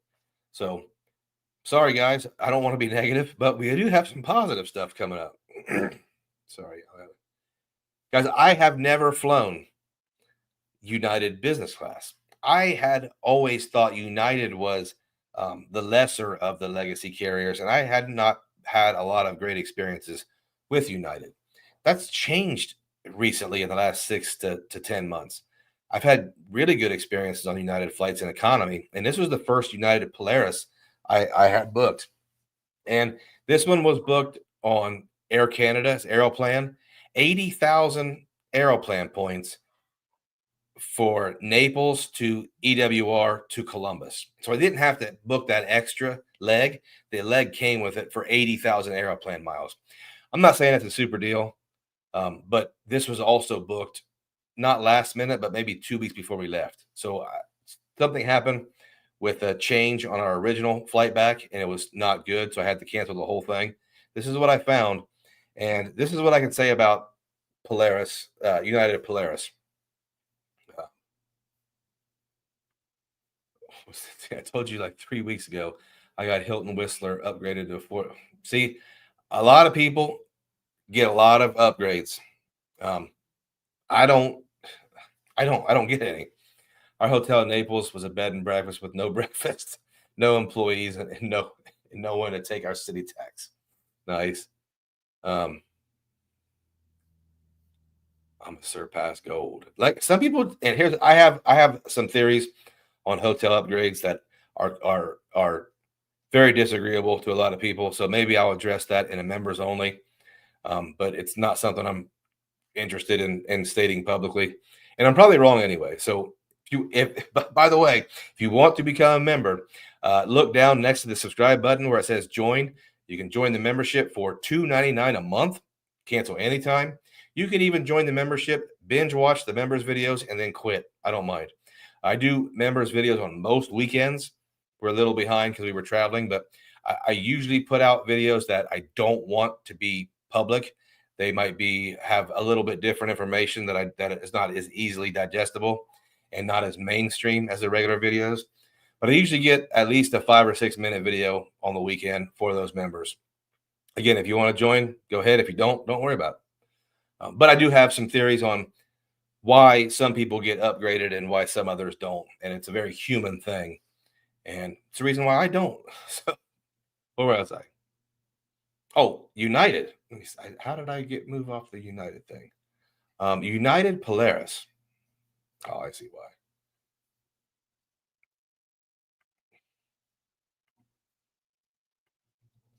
So sorry, guys. I don't want to be negative, but we do have some positive stuff coming up. Sorry. Guys, I have never flown United business class. I had always thought United was the lesser of the legacy carriers, and I had not had a lot of great experiences with United. That's changed recently in the last 6 to 10 months. I've had really good experiences on United flights in economy, and this was the first United Polaris I had booked. And this one was booked on Air Canada's Aeroplan, 80,000 Aeroplan points for Naples to EWR to Columbus. So I didn't have to book that extra leg. The leg came with it for 80,000 Aeroplan miles. I'm not saying it's a super deal, but this was also booked not last minute, but maybe 2 weeks before we left. So something happened with a change on our original flight back, and it was not good. So I had to cancel the whole thing. This is what I found, and this is what I can say about Polaris, United Polaris. I told you like 3 weeks ago, I got Hilton Whistler upgraded to 4. See, a lot of people get a lot of upgrades. Um, I don't, I don't get any. Our hotel in Naples was a bed and breakfast with no breakfast, no employees, and no one to take our city tax. Nice. Um, I'm a surpass gold. Like some people, and here's I have some theories on hotel upgrades that are very disagreeable to a lot of people. So maybe I'll address that in a members only. But it's not something I'm interested in stating publicly, and I'm probably wrong anyway. So if by the way, if you want to become a member, look down next to the subscribe button where it says join. You can join the membership for $2.99 a month. Cancel anytime. You can even join the membership, binge watch the members videos, and then quit. I don't mind. I do members videos on most weekends. We're a little behind because we were traveling, but I usually put out videos that I don't want to be public. They might have a little bit different information that is not as easily digestible and not as mainstream as the regular videos. But I usually get at least a 5 or 6 minute video on the weekend for those members. Again, if you want to join, go ahead. If you don't worry about it. But I do have some theories on why some people get upgraded and why some others don't. And it's a very human thing. And it's the reason why I don't. So, where was I? Oh, United. How did I move off the United thing? United Polaris. Oh, I see why.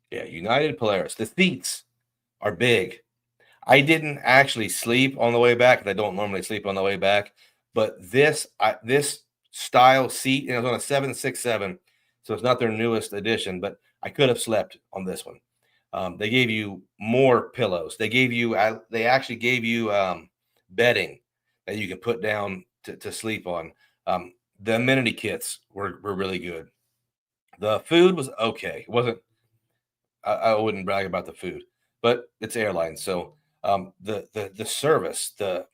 Yeah, United Polaris. The seats are big. I didn't actually sleep on the way back. I don't normally sleep on the way back, but this style seat, and it was on a 767, so it's not their newest edition, but I could have slept on this one. They gave you more pillows. They actually gave you bedding that you can put down to sleep on. The amenity kits were really good. The food was okay. It wasn't. I wouldn't brag about the food, but it's airlines, so the service, the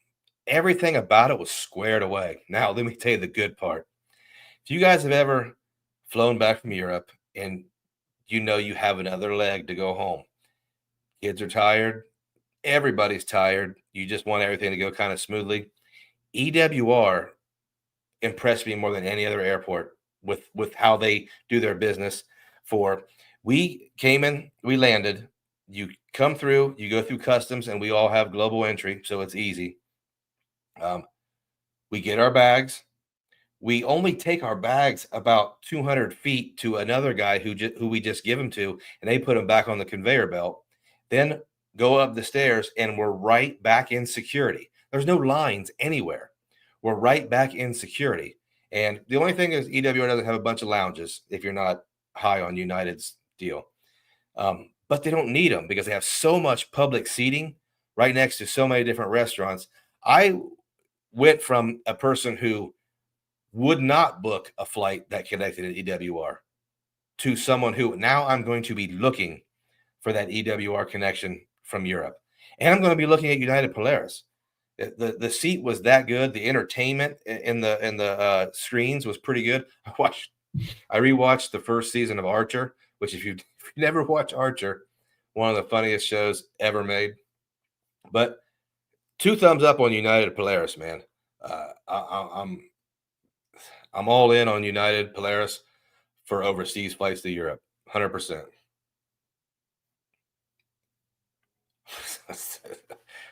everything about it was squared away. Now, let me tell you the good part. If you guys have ever flown back from Europe and you know you have another leg to go home, kids are tired, everybody's tired, you just want everything to go kind of smoothly. EWR impressed me more than any other airport with how they do their business. For we came in, we landed, you come through, you go through customs, and we all have global entry, so it's easy. Um, we get our bags. We only take our bags about 200 feet to another guy who we just give them to, and they put them back on the conveyor belt. Then go up the stairs, and we're right back in security. There's no lines anywhere. We're right back in security. And the only thing is, EWR doesn't have a bunch of lounges if you're not high on United's deal. But they don't need them because they have so much public seating right next to so many different restaurants. I went from a person who would not book a flight that connected to EWR to someone who now I'm going to be looking for that EWR connection from Europe. And I'm going to be looking at United Polaris. The seat was that good. The entertainment in the screens was pretty good. I rewatched the first season of Archer, which if you never watch Archer, one of the funniest shows ever made. But 2 thumbs up on United Polaris, man. I'm all in on United Polaris for overseas flights to Europe, 100%.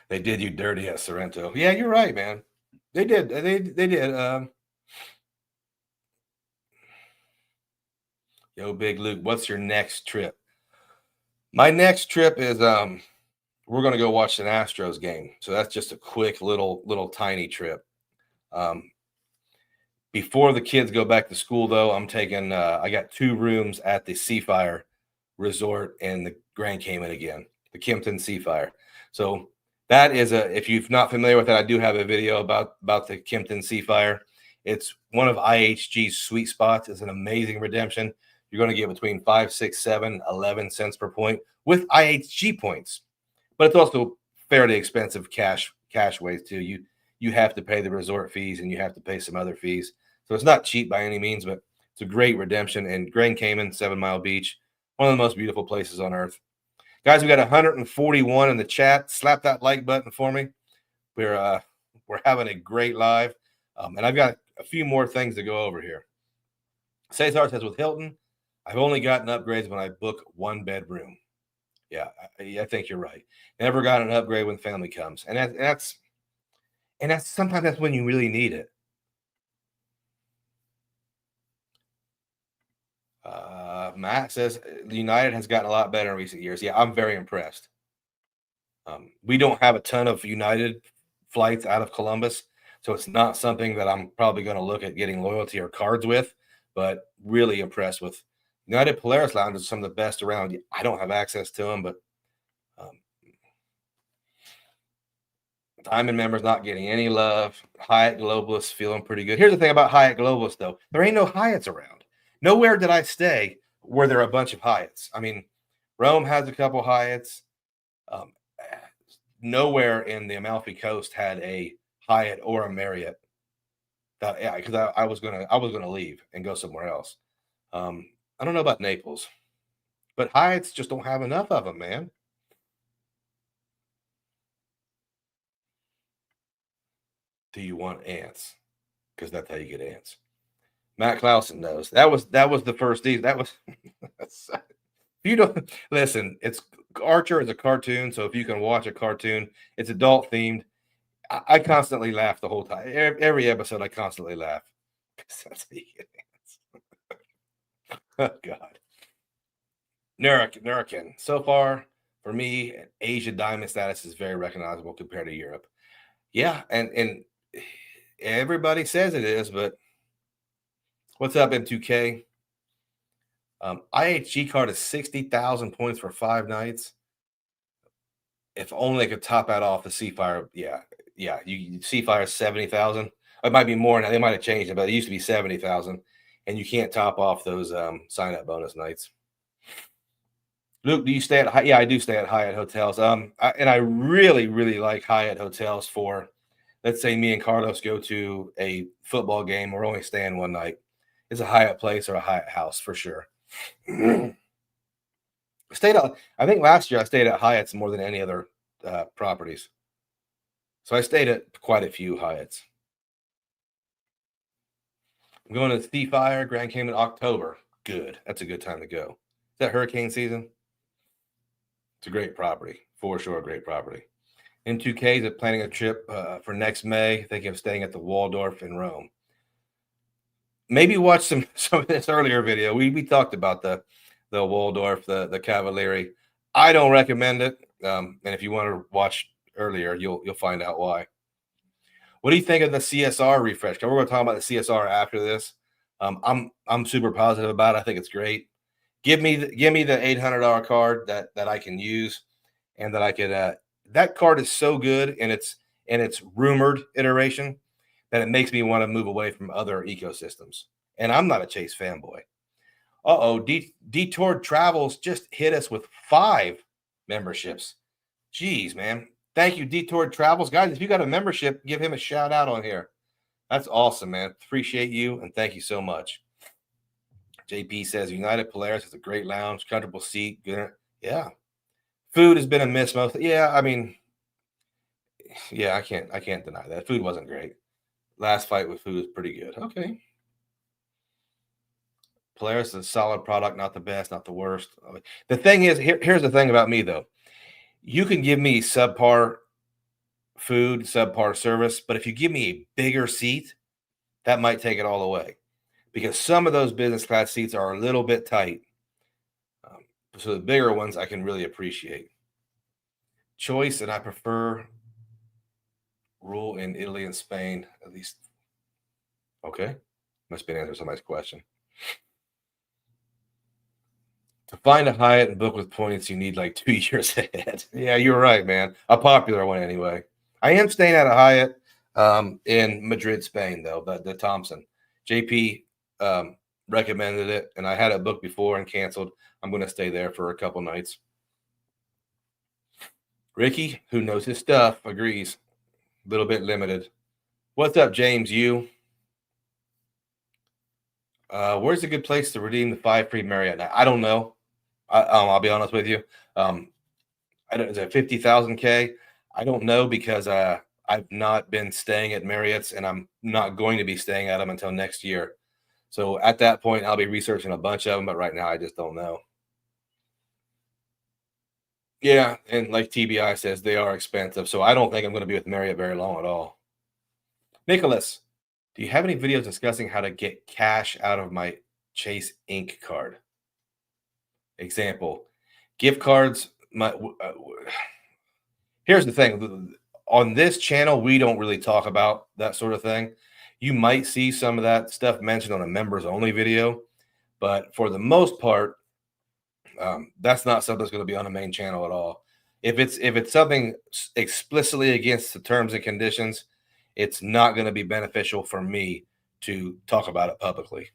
They did you dirty at Sorrento. Yeah, you're right, man. They did. They did. Yo, Big Luke, what's your next trip? My next trip is we're gonna go watch an Astros game. So that's just a quick little tiny trip. Before the kids go back to school, though, I'm taking I got 2 rooms at the Sapphire Resort in the Grand Cayman again, the Kimpton Sapphire. So that is if you're not familiar with that, I do have a video about the Kimpton Sapphire. It's one of IHG's sweet spots. It's an amazing redemption. You're going to get between 5, 6, 7, 11 cents per point with IHG points, but it's also fairly expensive cash ways too. You have to pay the resort fees and you have to pay some other fees, so it's not cheap by any means, but it's a great redemption. And Grand Cayman, 7 Mile Beach, one of the most beautiful places on earth. Guys, we got 141 in the chat. Slap that like button for me. We're having a great live, and I've got a few more things to go over here. Cesar says, with Hilton, I've only gotten upgrades when I book 1 bedroom. Yeah, I think you're right. Never got an upgrade when family comes, and that's sometimes that's when you really need it. Matt says United has gotten a lot better in recent years. Yeah, I'm very impressed. We don't have a ton of United flights out of Columbus, so it's not something that I'm probably going to look at getting loyalty or cards with. But really impressed with United Polaris lounges, some of the best around. I don't have access to them, but um, Diamond members not getting any love. Hyatt Globalists feeling pretty good. Here's the thing about Hyatt Globalists, though. There ain't no Hyatts around. Nowhere did I stay where there are a bunch of Hyatts. I mean, Rome has a couple Hyatts. Um, Nowhere in the Amalfi Coast had a Hyatt or a Marriott. Yeah, because I was gonna leave and go somewhere else. I don't know about Naples, but Hyatts just don't have enough of them, man. Do you want ants? Because that's how you get ants. Matt Clausen knows. That was the first season. That was if you don't listen, it's Archer is a cartoon, so if you can watch a cartoon, it's adult themed. I constantly laugh the whole time. Every episode, I constantly laugh. That's how you get ants. Oh God. Nurakin. So far, for me, Asia diamond status is very recognizable compared to Europe. Yeah, and everybody says it is, but what's up, M2K? IHG card is 60,000 points for 5 nights. If only they could top that off the Sapphire. Yeah, yeah. Sapphire is 70,000. It might be more now. They might have changed it, but it used to be 70,000, and you can't top off those sign up bonus nights. Luke, do you stay at? Yeah, I do stay at Hyatt hotels. And I really, really like Hyatt hotels for. Let's say me and Carlos go to a football game. We're only staying one night. It's a Hyatt place or a Hyatt house for sure. Stayed at, I think last year I stayed at Hyatt's more than any other properties. So I stayed at quite a few Hyatts. I'm going to Sapphire, Grand Cayman, October. Good. That's a good time to go. Is that hurricane season? It's a great property. For sure, a great property. M2K is planning a trip for next May, thinking of staying at the Waldorf in Rome. Maybe watch some of this earlier video. We talked about the Waldorf, the Cavalieri. I don't recommend it. And if you want to watch earlier, you'll find out why. What do you think of the CSR refresh? We're going to talk about the CSR after this. I'm super positive about it. I think it's great. Give me the $800 card that I can use, and that I could. That card is so good in its rumored iteration that it makes me want to move away from other ecosystems. And I'm not a Chase fanboy. Detoured Travels just hit us with 5 memberships. Jeez, man. Thank you, Detoured Travels. Guys, if you got a membership, give him a shout out on here. That's awesome, man. Appreciate you, and thank you so much. JP says United Polaris is a great lounge, comfortable seat. Good. Yeah. Food has been a miss most. Yeah, I mean, yeah, I can't deny that. Food wasn't great. Last fight with food was pretty good. Okay. Polaris is a solid product, not the best, not the worst. The thing is, here's the thing about me though. You can give me subpar food, subpar service, but if you give me a bigger seat, that might take it all away. Because some of those business class seats are a little bit tight. So the bigger ones I can really appreciate. Choice, and I prefer rule in Italy and Spain, at least. Okay. Must be an answer to somebody's question. To find a Hyatt and book with points, you need like 2 years ahead. Yeah, you're right, man. A popular one anyway. I am staying at a Hyatt in Madrid, Spain, though, but the Thompson. JP recommended it, and I had it booked before and canceled. I'm going to stay there for a couple nights. Ricky, who knows his stuff, agrees. A little bit limited. What's up, James? Where's a good place to redeem the 5 free Marriott? I don't know. I'll be honest with you. I don't. Is it 50,000 K? I don't know because I've not been staying at Marriott's, and I'm not going to be staying at them until next year. So at that point, I'll be researching a bunch of them, but right now I just don't know. Yeah, and like TBI says, they are expensive. So I don't think I'm going to be with Marriott very long at all. Nicholas, do you have any videos discussing how to get cash out of my Chase Ink card? Example, gift cards. Here's the thing. On this channel, we don't really talk about that sort of thing. You might see some of that stuff mentioned on a members only video, but for the most part, that's not something that's going to be on the main channel at all. If it's something explicitly against the terms and conditions, it's not going to be beneficial for me to talk about it publicly.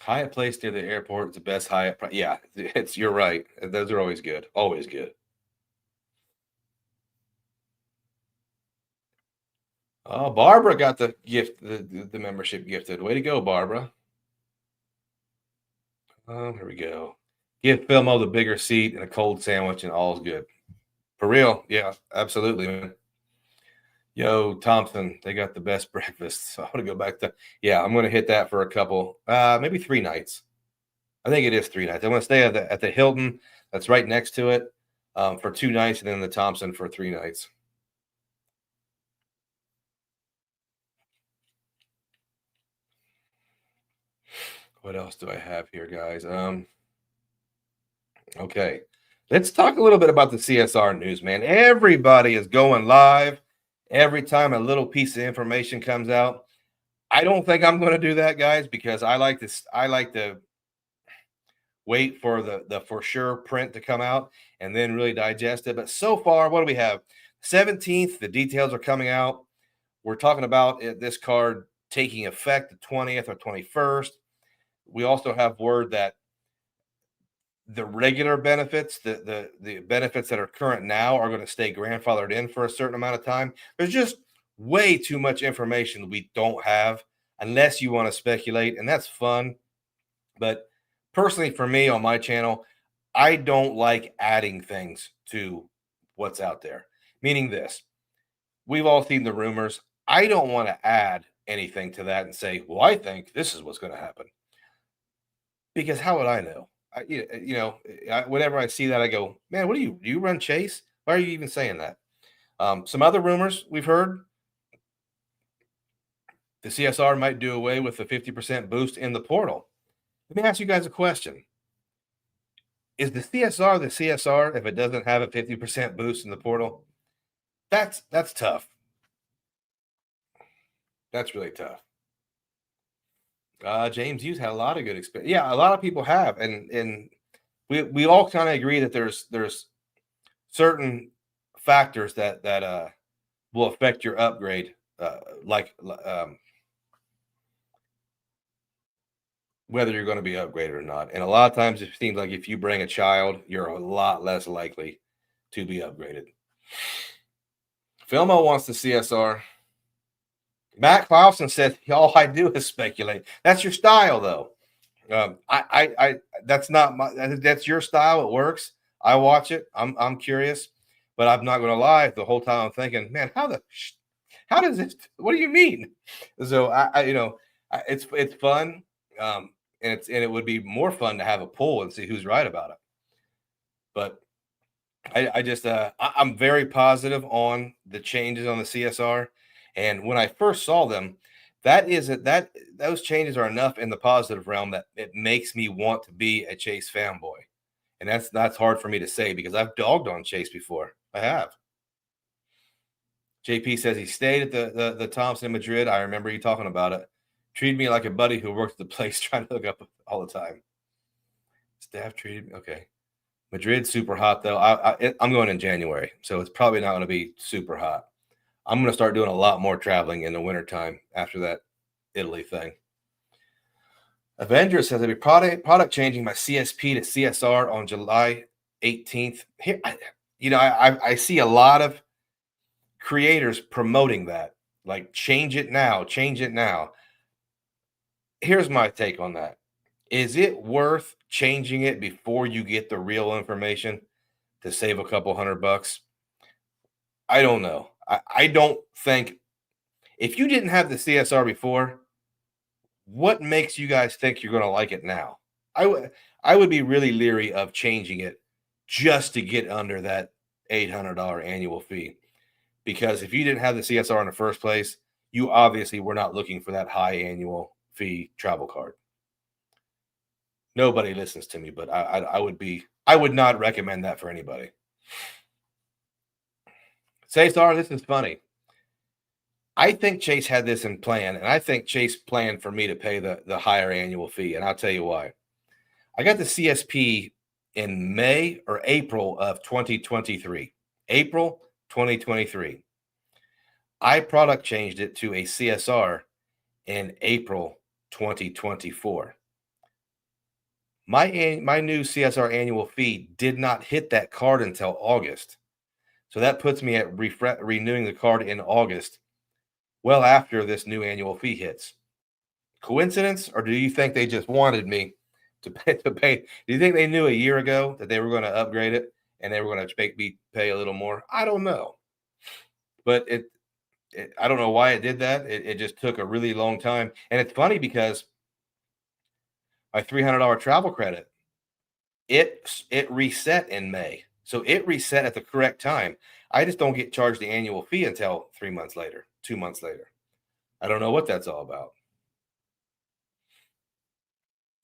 Hyatt Place near the airport is the best Hyatt. Yeah, it's you're right. Those are always good. Always good. Oh, Barbara got the gift, the membership gifted. Way to go, Barbara. Oh, here we go. Give Filmo the bigger seat and a cold sandwich, and all's good. For real. Yeah, absolutely, man. Yo, Thompson, they got the best breakfast. So I'm gonna go back to yeah, I'm gonna hit that for a couple, maybe 3 nights. I think it is 3 nights. I'm gonna stay at the Hilton that's right next to it for 2 nights, and then the Thompson for 3 nights. What else do I have here, guys? Okay. Let's talk a little bit about the CSR news, man. Everybody is going live every time a little piece of information comes out. I don't think I'm going to do that, guys, because I like this. I like to wait for the for sure print to come out and then really digest it. But so far, what do we have? 17th, the details are coming out. We're talking about this card taking effect the 20th or 21st. We also have word that the regular benefits, the benefits that are current now are going to stay grandfathered in for a certain amount of time. There's just way too much information we don't have unless you want to speculate, and that's fun. But personally, for me on my channel, I don't like adding things to what's out there. Meaning this, we've all seen the rumors. I don't want to add anything to that and say, well, I think this is what's going to happen. Because how would I know? Whenever I see that, I go, man, what do you run Chase? Why are you even saying that? Some other rumors we've heard: the CSR might do away with the 50% boost in the portal. Let me ask you guys a question: is the CSR if it doesn't have a 50% boost in the portal? That's tough. That's really tough. James Hughes had a lot of good experience. Yeah, a lot of people have, and we all kind of agree that there's certain factors that will affect your upgrade, like whether you're going to be upgraded or not. And a lot of times, it seems like if you bring a child, you're a lot less likely to be upgraded. Filmo wants the CSR. Matt Clausen said, "All I do is speculate." That's your style, though. That's not my. That's your style. It works. I watch it. I'm curious, but I'm not going to lie. The whole time I'm thinking, man, how does this? What do you mean? So it's fun, and it would be more fun to have a poll and see who's right about it. But I'm very positive on the changes on the CSR, and when I first saw them, that those changes are enough in the positive realm that it makes me want to be a Chase fanboy, and that's hard for me to say because I've dogged on Chase before. I have. JP says he stayed at the Thompson in Madrid. I remember you talking about it. Treated me like a buddy who worked at the place trying to hook up all the time. Staff treated me okay. Madrid super hot though. I'm going in January, so it's probably not going to be super hot. I'm going to start doing a lot more traveling in the wintertime after that Italy thing. Avenger says I'll be product changing my CSP to CSR on July 18th. Here, I see a lot of creators promoting that, like change it now, change it now. Here's my take on that. Is it worth changing it before you get the real information to save a couple $100? I don't know. I don't think if you didn't have the CSR before, What makes you guys think you're going to like it now? I would be really leery of changing it just to get under that $800 annual fee, because if you didn't have the CSR in the first place, you obviously were not looking for that high annual fee travel card. Nobody listens to me, but I would not recommend that for anybody. Say, Star, this is funny. I think Chase had this in plan, and I think Chase planned for me to pay the higher annual fee, and I'll tell you why. I got the CSP in May or April of 2023. April 2023. I product changed it to a CSR in April 2024. My new CSR annual fee did not hit that card until August. So that puts me at renewing the card in August, well after this new annual fee hits. Coincidence, or do you think they just wanted me to pay? Do you think they knew a year ago that they were going to upgrade it and they were going to make me pay a little more? I don't know, but I don't know why it did that. It just took a really long time, and it's funny because my $300 travel credit, it reset in May, so it reset at the correct time. I just don't get charged the annual fee until 3 months later, 2 months later. I don't know what that's all about.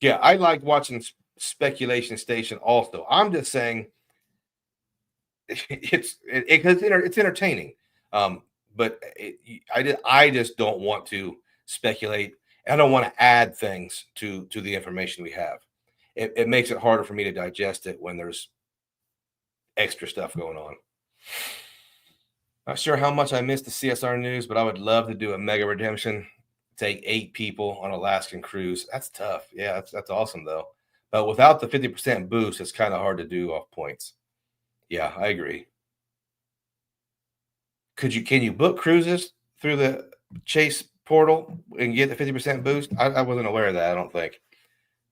Yeah, I like watching Speculation Station also. I'm just saying it's entertaining. But I just don't want to speculate. I don't want to add things to the information we have. It makes it harder for me to digest it when there's extra stuff going on. Not sure how much I missed the CSR news, but I would love to do a mega redemption. Take 8 people on Alaskan cruise. That's tough. Yeah, that's awesome though. But without the 50% boost, it's kind of hard to do off points. Yeah, I agree. Can you book cruises through the Chase portal and get the 50% boost? I wasn't aware of that, I don't think.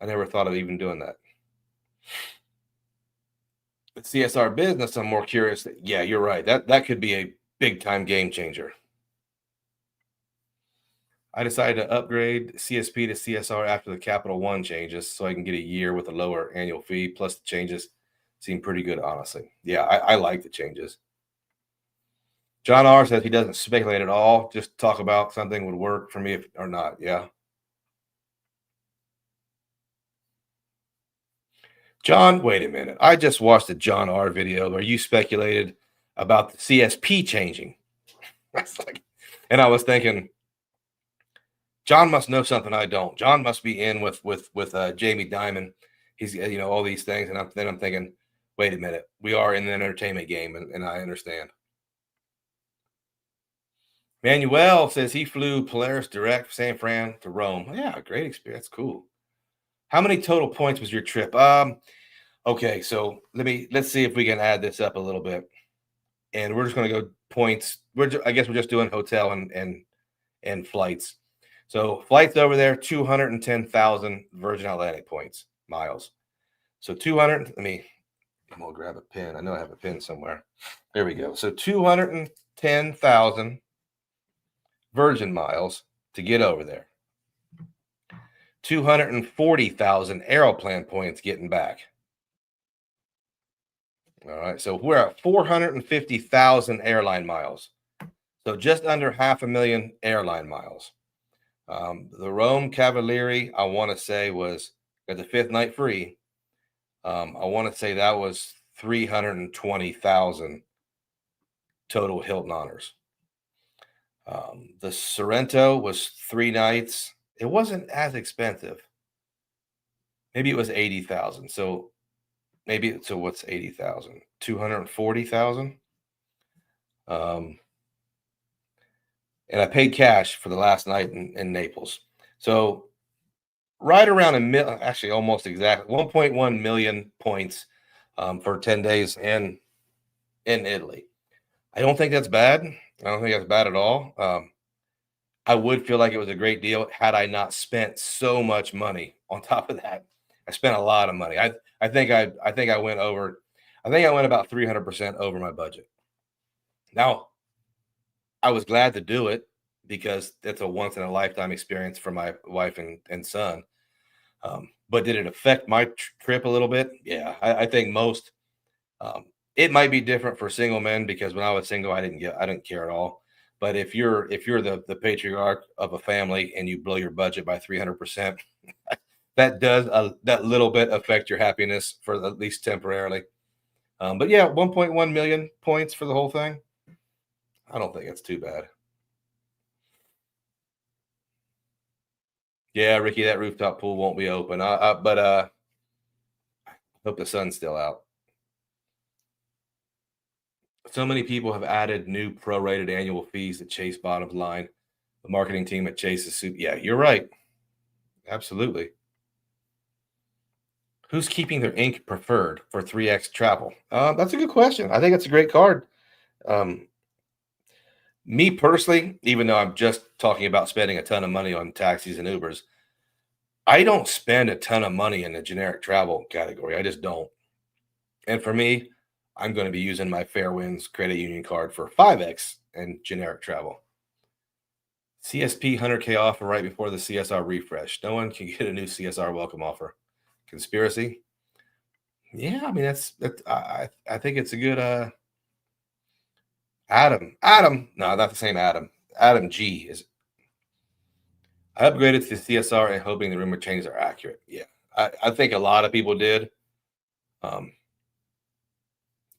I never thought of even doing that. But CSR business, I'm more curious. Yeah, you're right. That could be a big time game changer. I decided to upgrade CSP to CSR after the Capital One changes so I can get a year with a lower annual fee. Plus, the changes seem pretty good, honestly. Yeah, I like the changes. John R says he doesn't speculate at all. Just talk about something would work for me or not. Yeah. John, wait a minute. I just watched a John R video where you speculated about the CSP changing. And I was thinking, John must know something I don't. John must be in with Jamie Dimon. He's all these things, and I'm thinking, wait a minute, we are in an entertainment game, and I understand. Manuel says he flew Polaris direct San Fran to Rome. Yeah, great experience. Cool. How many total points was your trip? Okay, so let's see if we can add this up a little bit, and we're just going to go points. I guess we're just doing hotel and flights. So flights over there, 210,000 Virgin Atlantic points, miles. So 200, I'm going to grab a pen. I know I have a pen somewhere. There we go. So 210,000 Virgin miles to get over there. 240,000 Aeroplan points getting back. All right. So we're at 450,000 airline miles. So just under 500,000 airline miles. The Rome Cavalieri, I want to say, was at the 5th night free. I want to say that was 320,000 total Hilton honors. The Sorrento was 3 nights. It wasn't as expensive. Maybe it was 80,000. So what's 80,000? 240,000. And I paid cash for the last night in Naples. So right around actually almost exactly 1.1 million points for 10 days in Italy. I don't think that's bad. I don't think that's bad at all. I would feel like it was a great deal had I not spent so much money on top of that. I spent a lot of money. I think I went over. I think I went about 300% over my budget. Now, I was glad to do it because that's a once in a lifetime experience for my wife and son. But did it affect my trip a little bit? Yeah, I think most. It might be different for single men because when I was single, I didn't care at all. But if you're the patriarch of a family and you blow your budget by 300%, that does that little bit affect your happiness for at least temporarily. But yeah, 1.1 million points for the whole thing. I don't think it's too bad. Yeah, Ricky, that rooftop pool won't be open. But hope the sun's still out. So many people have added new prorated annual fees that Chase bottom line. The marketing team at Chase is super. Yeah, you're right. Absolutely. Who's keeping their ink preferred for 3x travel? That's a good question. I think it's a great card. Um, Me personally, even though I'm just talking about spending a ton of money on taxis and Ubers, I don't spend a ton of money in the generic travel category. I just don't. And for me, I'm going to be using my Fairwinds credit union card for 5x and generic travel. CSP 100K offer right before the CSR refresh. No one can get a new CSR welcome offer. Conspiracy? Yeah, I mean that's I think it's a good Adam. No, not the same Adam. Adam G is I upgraded to CSR and hoping the rumor changes are accurate. Yeah. I think a lot of people did. Um,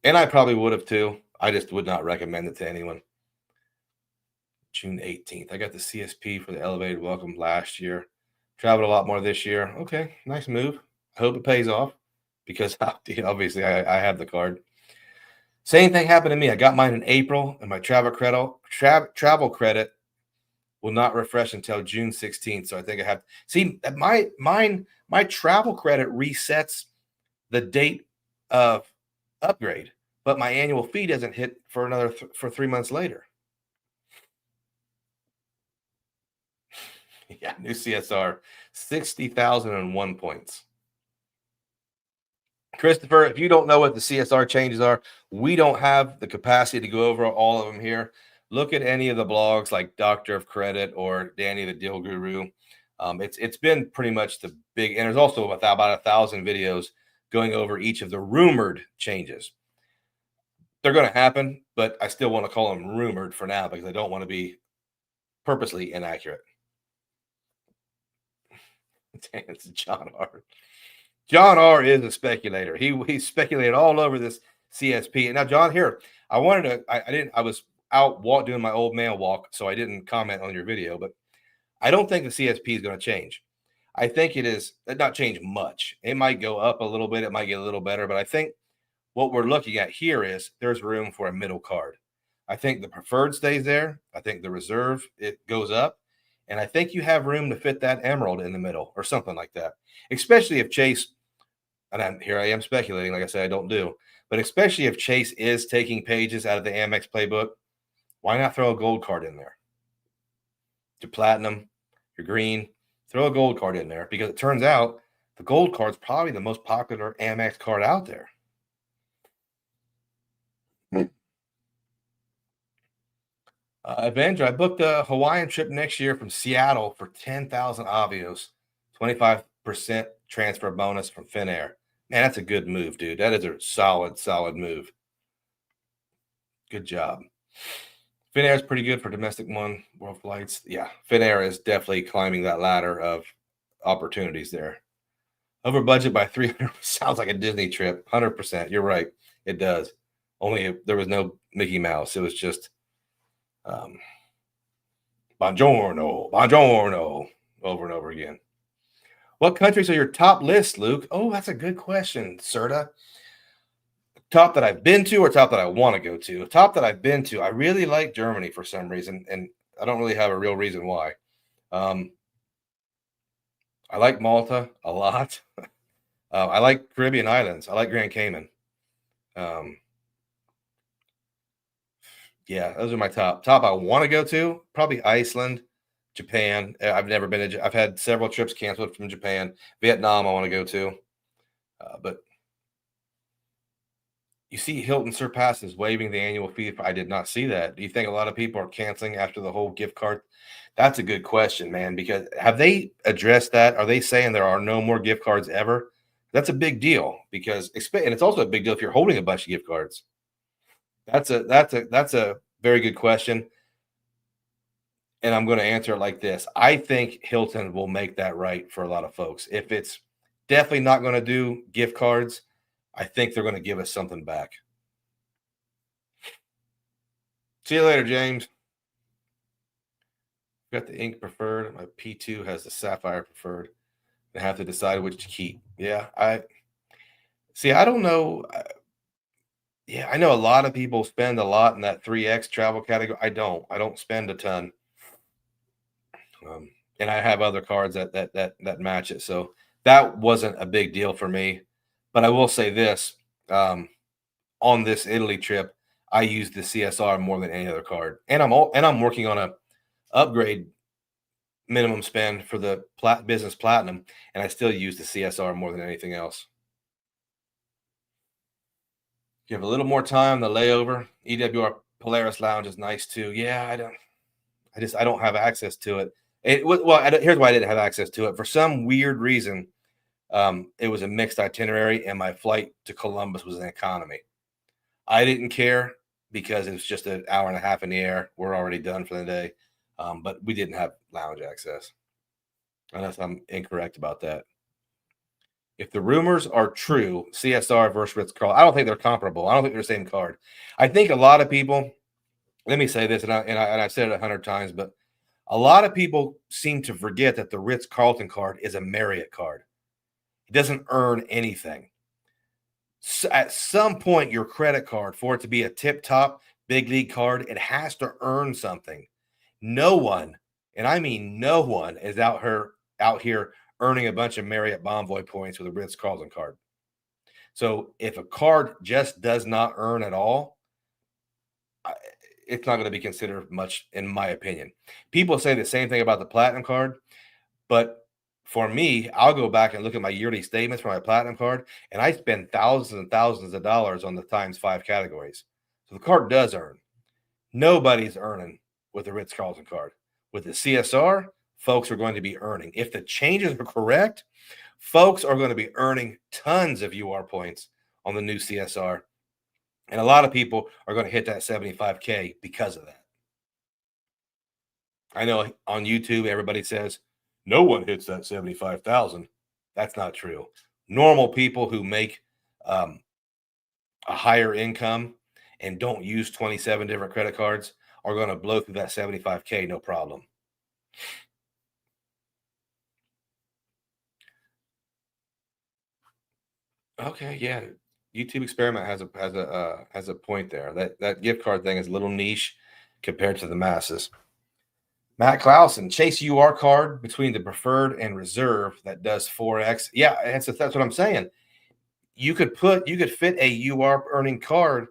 and I probably would have too. I just would not recommend it to anyone. June 18th. I got the CSP for the elevated welcome last year. Traveled a lot more this year. Okay, nice move. I hope it pays off because obviously I have the card. Same thing happened to me. I got mine in April, and my travel credit will not refresh until June 16th. So I think I have see my travel credit resets the date of upgrade, but my annual fee doesn't hit for another for 3 months later. Yeah, new CSR, 60,001 points. Christopher, if you don't know what the CSR changes are, we don't have the capacity to go over all of them here. Look at any of the blogs like Doctor of Credit or Danny the Deal Guru. It's been pretty much the big, and there's also about 1,000 videos going over each of the rumored changes. They're going to happen, but I still want to call them rumored for now because I don't want to be purposely inaccurate. It's John R. John R is a speculator. He speculated all over this CSP. And now, John, here I was out doing my old man walk, so I didn't comment on your video, but I don't think the CSP is going to change. I think it is not change much. It might go up a little bit. It might get a little better, but I think what we're looking at here is there's room for a middle card. I think the preferred stays there. I think the reserve, it goes up. And I think you have room to fit that emerald in the middle or something like that, especially if Chase, and here I am speculating, like I said, I don't do, but especially if Chase is taking pages out of the Amex playbook, why not throw a gold card in there? Your platinum, your green, throw a gold card in there because it turns out the gold card is probably the most popular Amex card out there. Avenger, I booked a Hawaiian trip next year from Seattle for 10,000 Avios, 25% transfer bonus from Finnair. Man, that's a good move, dude. That is a solid move. Good job. Finnair is pretty good for domestic one world flights. Yeah, Finnair is definitely climbing that ladder of opportunities there. Over budget by 300 sounds like a Disney trip. 100%. You're right. It does. Only there was no Mickey Mouse. It was just buongiorno, buongiorno, over and over again. What countries are your top list, Luke? Oh, that's a good question, Serta. Top that I've been to or top that I want to go to? Top that I've been to. I really like Germany for some reason, and I don't really have a real reason why. I like Malta a lot. I like Caribbean islands. I like Grand Cayman. Yeah, those are my top. Top I want to go to, probably Iceland, Japan. I've never been to. I've had several trips canceled from Japan. Vietnam I want to go to, but You see Hilton surpasses waiving the annual fee. I did not see that. Do you think a lot of people are canceling after the whole gift card? That's a good question, man, because have they addressed that? Are they saying there are no more gift cards ever? That's a big deal because and it's also a big deal if you're holding a bunch of gift cards. That's a very good question. And I'm going to answer it like this. I think Hilton will make that right for a lot of folks. If it's definitely not going to do gift cards, I think they're going to give us something back. See you later, James. Got the ink preferred. My P2 has the Sapphire preferred. I have to decide which to keep. Yeah, I see. I don't know. Yeah, I know a lot of people spend a lot in that 3X travel category. I don't. I don't spend a ton. And I have other cards that match it. So that wasn't a big deal for me. But I will say this: on this Italy trip, I used the CSR more than any other card, and I'm working on a upgrade minimum spend for the business platinum, and I still use the CSR more than anything else. You have a little more time. The layover EWR Polaris Lounge is nice too. Yeah, I don't have access to it. Here's why I didn't have access to it. For some weird reason, it was a mixed itinerary, and my flight to Columbus was an economy. I didn't care because it was just an hour and a half in the air. We're already done for the day, but we didn't have lounge access. Unless I'm incorrect about that. If the rumors are true, CSR versus Ritz-Carlton, I don't think they're comparable. I don't think they're the same card. I think a lot of people. Let me say this, and I've said it 100 times, but a lot of people seem to forget that the Ritz-Carlton card is a Marriott card. It doesn't earn anything. So at some point, your credit card, for it to be a tip-top big league card, it has to earn something. No one, and I mean no one, is out here earning a bunch of Marriott Bonvoy points with a Ritz-Carlton card. So if a card just does not earn at all, it's not going to be considered much, in my opinion. People say the same thing about the Platinum card, but for me, I'll go back and look at my yearly statements for my Platinum card, and I spend thousands and thousands of dollars on the ×5 categories. So the card does earn. Nobody's earning with the Ritz-Carlton card. With the CSR, folks are going to be earning. If the changes are correct, folks are going to be earning tons of UR points on the new CSR. And a lot of people are going to hit that 75K because of that. I know on YouTube, everybody says, no one hits that 75,000. That's not true. Normal people who make a higher income and don't use 27 different credit cards are going to blow through that 75K, no problem. Okay, yeah. YouTube experiment has a point there. That gift card thing is a little niche compared to the masses. Matt Clausen, Chase UR card between the preferred and reserve that does 4X. Yeah, that's what I'm saying. You could fit a UR earning card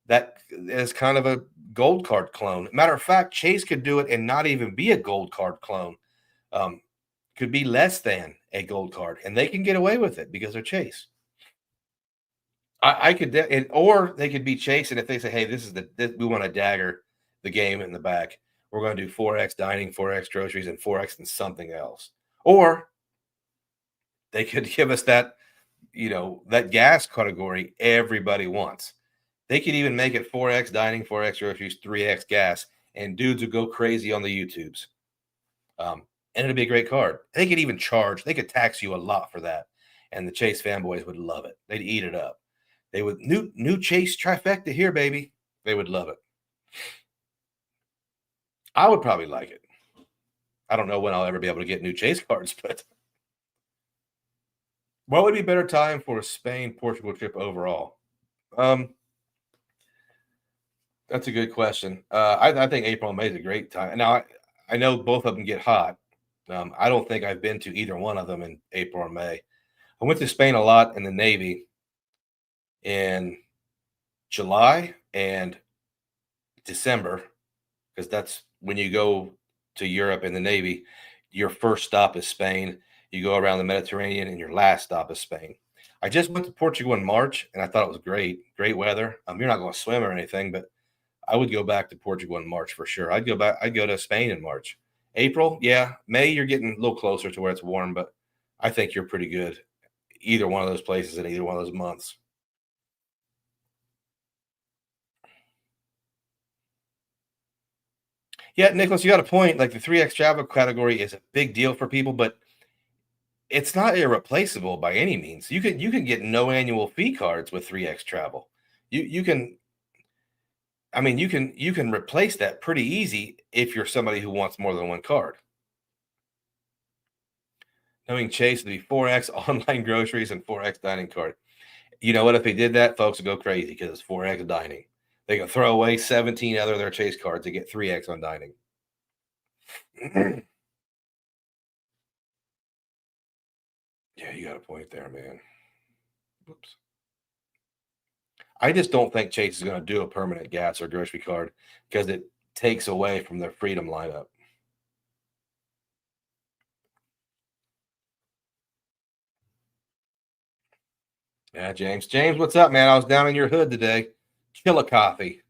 that is kind of a gold card clone. Matter of fact, Chase could do it and not even be a gold card clone. Could be less than a gold card, and they can get away with it because they're Chase. I could, or they could be chasing if they say, "Hey, we want to dagger the game in the back. We're going to do 4X dining, 4X groceries, and 4X and something else." Or they could give us that gas category everybody wants. They could even make it 4X dining, 4X groceries, 3X gas, and dudes would go crazy on the YouTubes. And it'd be a great card. They could even charge. They could tax you a lot for that, and the Chase fanboys would love it. They'd eat it up. They would new Chase trifecta here, baby. They would love it. I would probably like it. I don't know when I'll ever be able to get new Chase cards, but what would be better time for a Spain-Portugal trip overall? That's a good question. I think April and May is a great time. Now, I know both of them get hot. I don't think I've been to either one of them in April or May. I went to Spain a lot in the Navy in July and December, because that's when you go to Europe in the Navy. Your first stop is Spain. You go around the Mediterranean, and your last stop is Spain. I just went to Portugal in March, and I thought it was great, great weather. You're not going to swim or anything, but I would go back to Portugal in March for sure. I'd go back. I'd go to Spain in March. April, yeah. May, you're getting a little closer to where it's warm, but I think you're pretty good either one of those places in either one of those months. Yeah, Nicholas, you got a point. Like the 3X travel category is a big deal for people, but it's not irreplaceable by any means. You can get no annual fee cards with 3X travel. You can I mean you can replace that pretty easy if you're somebody who wants more than one card. Knowing Chase to be 4X online groceries and 4X dining card. You know what? If they did that, folks would go crazy because it's 4X dining. They can throw away 17 other of their Chase cards to get 3X on dining. Yeah, you got a point there, man. Whoops. I just don't think Chase is going to do a permanent gas or grocery card because it takes away from their freedom lineup. Yeah, James. James, what's up, man? I was down in your hood today. Kill a coffee.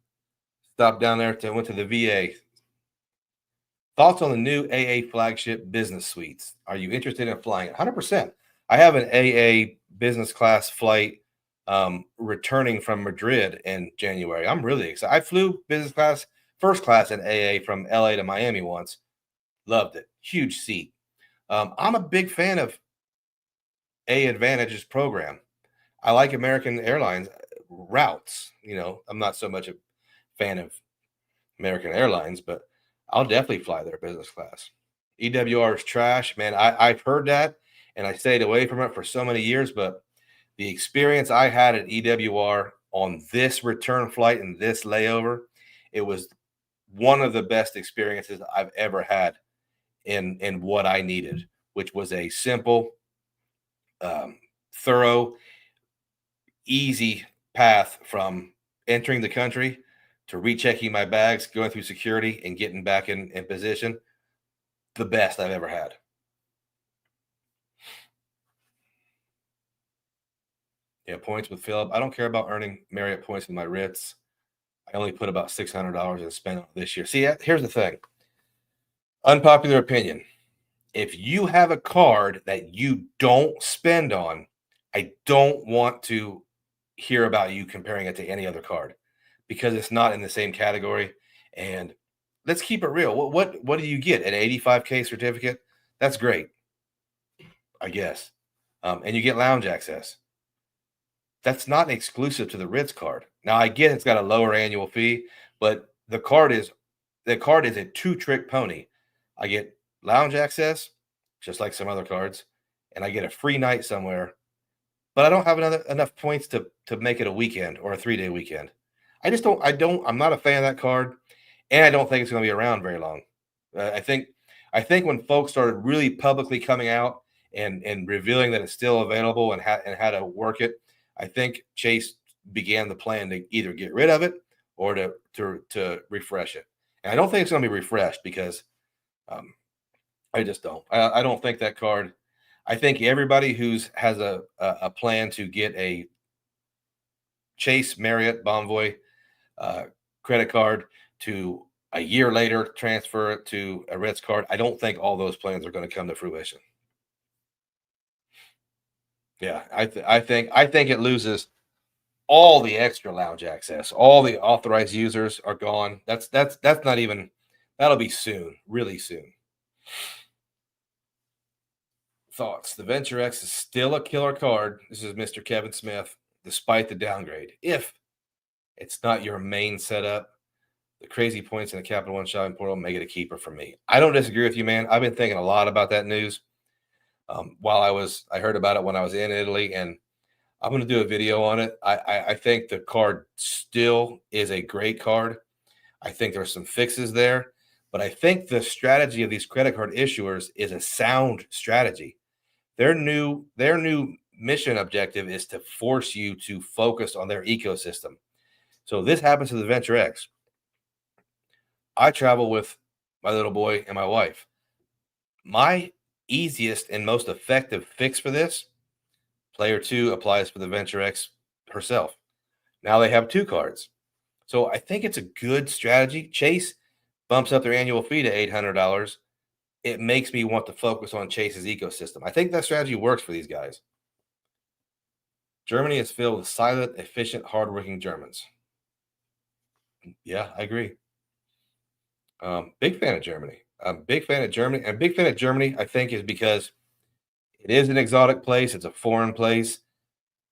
Stopped down there to went to the VA. Thoughts on the new AA flagship business suites? Are you interested in flying? 100%. I have an AA business class flight returning from Madrid in January. I'm really excited. I flew business class, first class in AA from LA to Miami once. Loved it. Huge seat. I'm a big fan of A Advantage's program. I like American Airlines routes. I'm not so much a fan of American Airlines, but I'll definitely fly their business class. EWR is trash, man. I've heard that, and I stayed away from it for so many years. But the experience I had at EWR on this return flight and this layover, it was one of the best experiences I've ever had in what I needed, which was a simple, thorough, easy path from entering the country to rechecking my bags, going through security, and getting back in position. The best I've ever had. Yeah, points with Philip. I don't care about earning Marriott points with my Ritz. I only put about $600 in spend on it this year. See, here's the thing. Unpopular opinion. If you have a card that you don't spend on, I don't want to hear about you comparing it to any other card because it's not in the same category. And let's keep it real. What do you get? An 85K certificate? That's great, I guess. And you get lounge access. That's not exclusive to the Ritz card. Now I get it's got a lower annual fee, but the card is a two-trick pony. I get lounge access, just like some other cards, and I get a free night somewhere, but I don't have enough points to make it a weekend or a 3-day weekend. I'm not a fan of that card, and I don't think it's going to be around very long. I think when folks started really publicly coming out and revealing that it's still available and how to work it, I think Chase began the plan to either get rid of it or to refresh it. And I don't think it's going to be refreshed because um, I just don't. I don't think that card. I think everybody who's has a plan to get a Chase Marriott Bonvoy uh, credit card to a year later transfer it to a Ritz card. I don't think all those plans are going to come to fruition. Yeah, I think it loses all the extra lounge access. All the authorized users are gone. That's not even that'll be soon, really soon. Thoughts. The Venture X is still a killer card. This is Mr. Kevin Smith, despite the downgrade. If it's not your main setup, the crazy points in the Capital One shopping portal make it a keeper for me. I don't disagree with you, man. I've been thinking a lot about that news. While I heard about it when I was in Italy, and I'm going to do a video on it. I think the card still is a great card. I think there's some fixes there, but I think the strategy of these credit card issuers is a sound strategy. Their new mission objective is to force you to focus on their ecosystem. So this happens to the Venture X. I travel with my little boy and my wife. My easiest and most effective fix for this Player 2 applies for the Venture X herself. Now they have 2 cards. So I think it's a good strategy. Chase bumps up their annual fee to $800. It makes me want to focus on Chase's ecosystem. I think that strategy works for these guys. Germany is filled with silent, efficient, hardworking Germans. Yeah, I agree. Big fan of Germany. I'm big fan of Germany. And big fan of Germany, I think, is because it is an exotic place. It's a foreign place.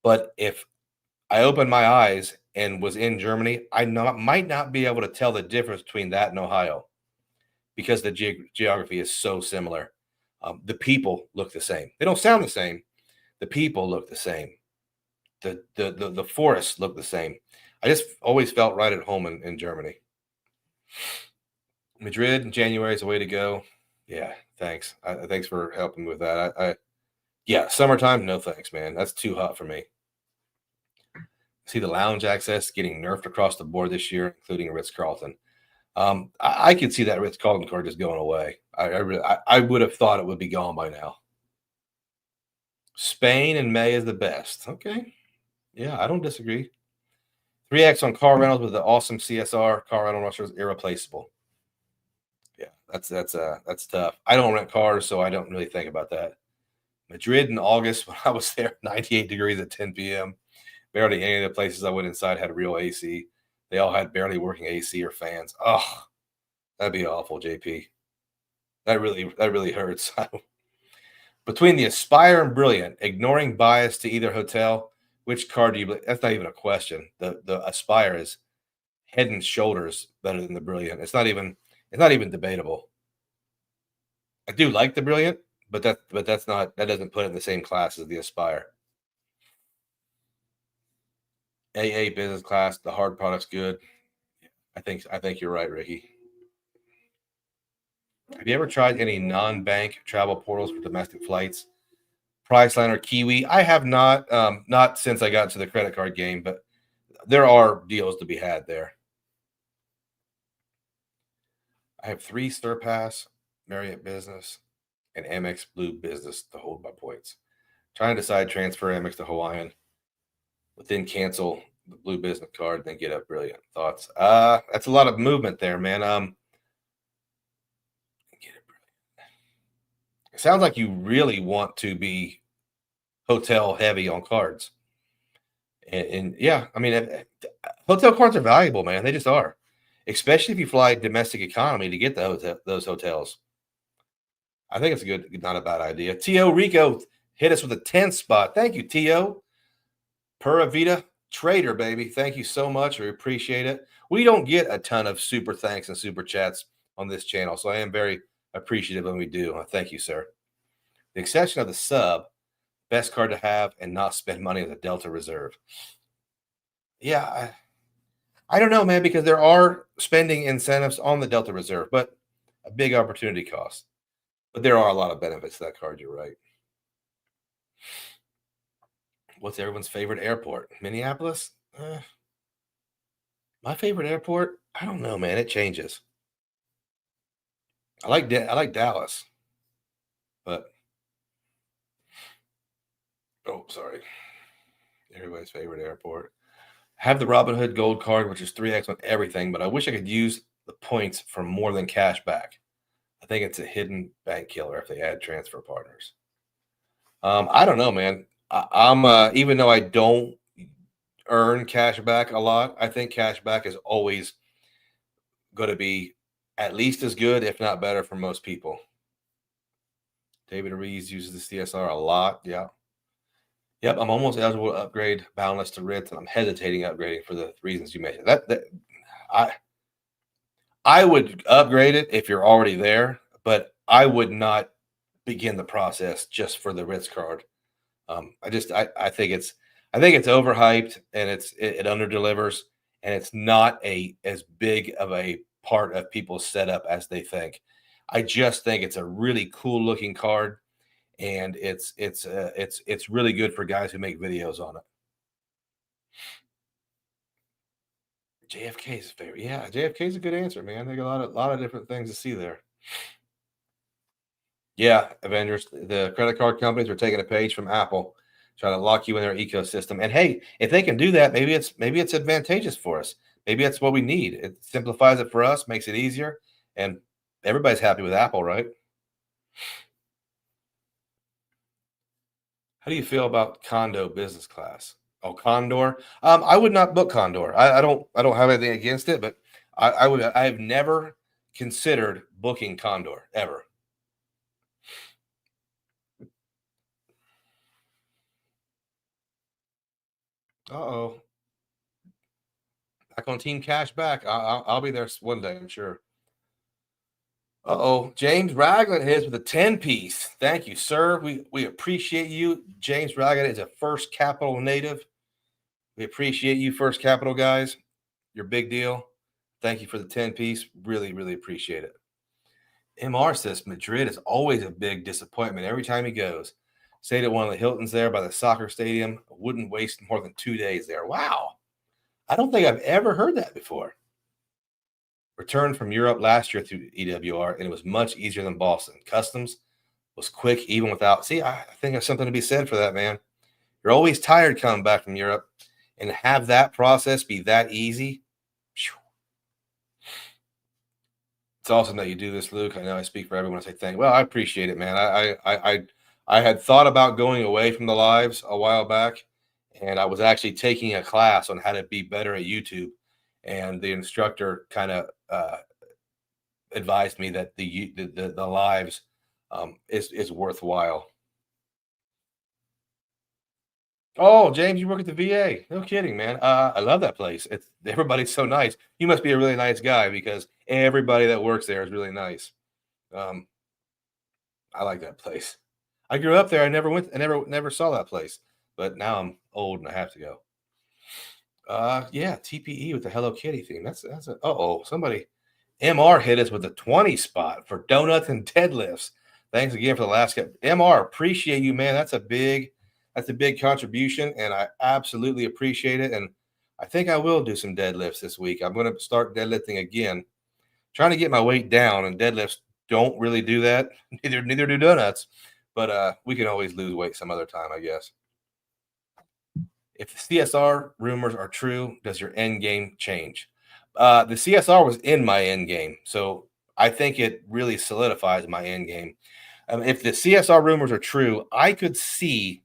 But if I opened my eyes and was in Germany, might not be able to tell the difference between that and Ohio because the geography is so similar. The people look the same. They don't sound the same. The people look the same. The forests look the same. I just always felt right at home in Germany. Madrid in January is the way to go. Yeah, thanks. Thanks for helping with that. Yeah, summertime, no thanks, man. That's too hot for me. See the lounge access getting nerfed across the board this year, including Ritz-Carlton. I could see that Ritz-Carlton card just going away. I would have thought it would be gone by now. Spain in May is the best. Okay. Yeah, I don't disagree. 3X on car rentals with the awesome CSR car rental rushers, irreplaceable. Yeah, that's tough. I don't rent cars, so I don't really think about that. Madrid in August, when I was there, 98 degrees at 10 p.m. Barely any of the places I went inside had real AC. They all had barely working AC or fans. Oh, that'd be awful, JP. That really hurts. Between the Aspire and Brilliant, ignoring bias to either hotel, which card do you? That's not even a question. The Aspire is head and shoulders better than the Brilliant. It's not even debatable. I do like the Brilliant, but that doesn't put it in the same class as the Aspire. AA business class, the hard product's good. I think you're right, Ricky. Have you ever tried any non-bank travel portals for domestic flights? Priceline or Kiwi? I have not. Not since I got to the credit card game, but there are deals to be had there. I have 3 Surpass, Marriott Business, and Amex Blue Business to hold my points. Trying to decide transfer Amex to Hawaiian, but then cancel the Blue Business card, then get a Brilliant. Thoughts? That's a lot of movement there, man. Get it Brilliant. It sounds like you really want to be hotel heavy on cards. And yeah, I mean, hotel cards are valuable, man. They just are, especially if you fly domestic economy to get those hotels. I think it's not a bad idea. T.O. Rico hit us with a 10th spot. Thank you, T.O. Pura Vida Trader, baby. Thank you so much. We appreciate it. We don't get a ton of super thanks and super chats on this channel, so I am very appreciative when we do. Thank you, sir. The exception of the sub, best card to have and not spend money at the Delta Reserve. Yeah, I don't know, man, because there are spending incentives on the Delta Reserve, but a big opportunity cost. But there are a lot of benefits to that card. You're right. What's everyone's favorite airport? Minneapolis? My favorite airport? I don't know, man. It changes. I like Dallas, but sorry. Everybody's favorite airport. Have the Robinhood Gold card, which is 3x on everything, but I wish I could use the points for more than cash back. I think it's a hidden bank killer if they add transfer partners. I don't know, man. I'm even though I don't earn cash back a lot, I think cash back is always going to be at least as good, if not better, for most people. David Rees uses the CSR a lot. Yeah. Yep, I'm almost eligible to upgrade Boundless to Ritz, and I'm hesitating upgrading for the reasons you mentioned. I would upgrade it if you're already there, but I would not begin the process just for the Ritz card. I think it's overhyped and it underdelivers, and it's not as big of a part of people's setup as they think. I just think it's a really cool looking card, and it's really good for guys who make videos on it. JFK's favorite. Yeah, JFK's a good answer, man. They got a lot of different things to see there. Yeah, Avengers. The credit card companies are taking a page from Apple. try to lock you in their ecosystem. And hey, if they can do that, maybe it's advantageous for us. Maybe that's what we need. It simplifies it for us, makes it easier, and everybody's happy with Apple, right? How do you feel about condo business class? Oh, Condor. I would not book Condor. I don't have anything against it, but I have never considered booking Condor ever. Uh-oh. Back on Team Cash back. I'll be there one day, I'm sure. Uh-oh. James Ragland hits with a 10-piece. Thank you, sir. We appreciate you. James Ragland is a First Capital native. We appreciate you, First Capital guys. Your big deal. Thank you for the 10-piece. Really, really appreciate it. MR says Madrid is always a big disappointment every time he goes. Stayed at one of the Hiltons there by the soccer stadium. Wouldn't waste more than 2 days there. Wow. I don't think I've ever heard that before. Returned from Europe last year through EWR, and it was much easier than Boston. Customs was quick, even without. See, I think there's something to be said for that, man. You're always tired coming back from Europe, and have that process be that easy. It's awesome that you do this, Luke. I know I speak for everyone. I say thank. Well, I appreciate it, man. I had thought about going away from the lives a while back, and I was actually taking a class on how to be better at YouTube, and the instructor kind of advised me that the lives is worthwhile. Oh, James, you work at the VA? No kidding, man. I love that place. It's everybody's so nice. You must be a really nice guy because everybody that works there is really nice. Um, I like that place. I grew up there. I never went. I never saw that place, but now I'm old and I have to go. Yeah, TPE with the Hello Kitty theme. That's a. Oh, somebody. MR hit us with a 20 spot for donuts and deadlifts. Thanks again for the last guy. MR, appreciate you, man. That's a big contribution, and I absolutely appreciate it. And I think I will do some deadlifts this week. I'm going to start deadlifting again, trying to get my weight down, and deadlifts don't really do that. Neither do donuts, but we can always lose weight some other time, I guess. If the CSR rumors are true, does your end game change? The CSR was in my end game, so I think it really solidifies my end game. If the CSR rumors are true, I could see.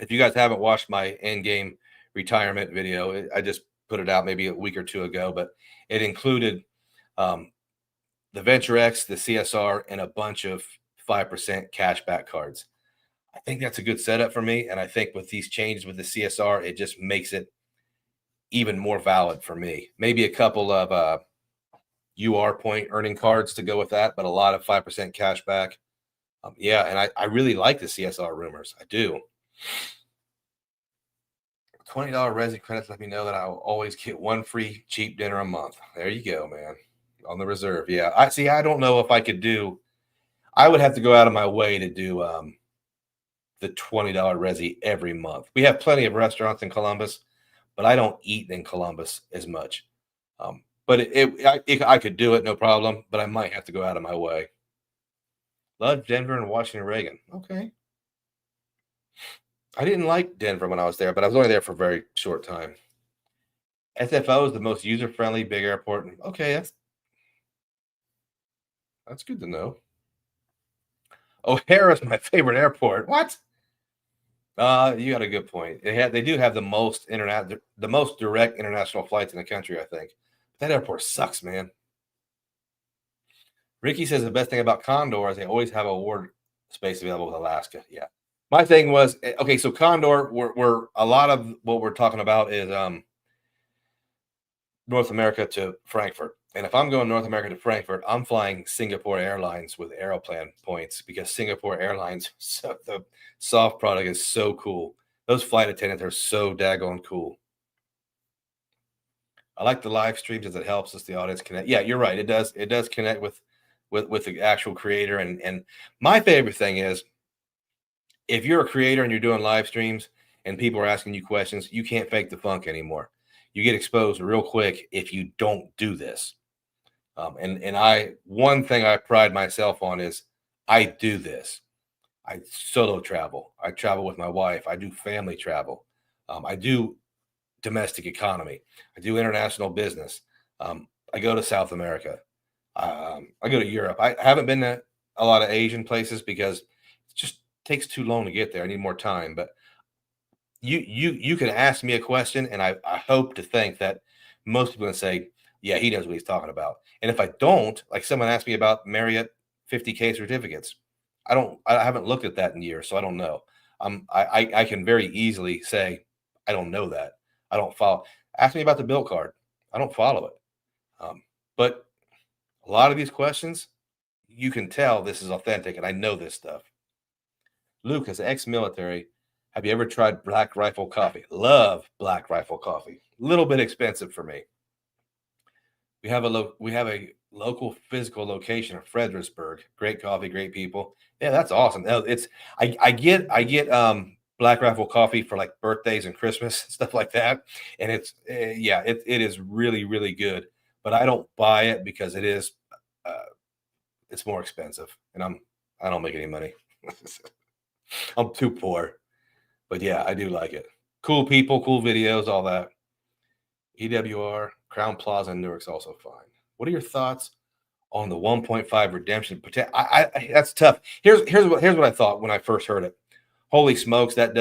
If you guys haven't watched my end game retirement video, I just put it out maybe a week or two ago, but it included um, the Venture X, the CSR, and a bunch of 5% cashback cards. I think that's a good setup for me. And I think with these changes with the CSR, it just makes it even more valid for me. Maybe a couple of UR point earning cards to go with that, but a lot of 5% cashback. Yeah, and I really like the CSR rumors. I do. $20 resi credits let me know that I will always get one free cheap dinner a month. There you go, man. On the reserve. Yeah. I see. I don't know if I could do, I would have to go out of my way to do the $20 resi every month. We have plenty of restaurants in Columbus, but I don't eat in Columbus as much. But I could do it, no problem, but I might have to go out of my way. Love Denver and Washington Reagan. Okay. I didn't like Denver when I was there, but I was only there for a very short time. SFO is the most user-friendly big airport. Okay, that's good to know. O'Hare is my favorite airport. What? You got a good point. They do have the most direct international flights in the country, I think. That airport sucks, man. Ricky says the best thing about Condor is they always have award space available with Alaska. Yeah. My thing was okay. So Condor, we're a lot of what we're talking about is North America to Frankfurt. And if I'm going North America to Frankfurt, I'm flying Singapore Airlines with Aeroplan points because Singapore Airlines, so the soft product is so cool. Those flight attendants are so daggone cool. I like the live streams as it helps us the audience connect. Yeah, you're right. It does connect with the actual creator. And my favorite thing is if you're a creator and you're doing live streams and people are asking you questions, you can't fake the funk anymore. You get exposed real quick if you don't do this. And one thing I pride myself on is I do this. I solo travel. I travel with my wife. I do family travel. I do domestic economy. I do international business. I go to South America. I go to Europe. I haven't been to a lot of Asian places because it just takes too long to get there. I need more time. But you can ask me a question, and I hope to think that most people can say, yeah, he knows what he's talking about. And if I don't, like someone asked me about Marriott 50K certificates, I haven't looked at that in years, so I don't know. I can very easily say I don't know that. I don't follow. Ask me about the bill card. I don't follow it. Um, but a lot of these questions, you can tell this is authentic, and I know this stuff. Luke, as ex-military, have you ever tried Black Rifle coffee? Love Black Rifle coffee. A little bit expensive for me. We have a local physical location of Fredericksburg. Great coffee, great people. Yeah, that's awesome. No, it's I get Black Rifle coffee for like birthdays and Christmas stuff like that, and it's yeah, it is really good. But I don't buy it because uh, it's more expensive, and I don't make any money. I'm too poor. But yeah, I do like it. Cool people, cool videos, all that. EWR, Crown Plaza in Newark's also fine. What are your thoughts on the 1.5 redemption? That's tough. Here's what I thought when I first heard it. Holy smokes, that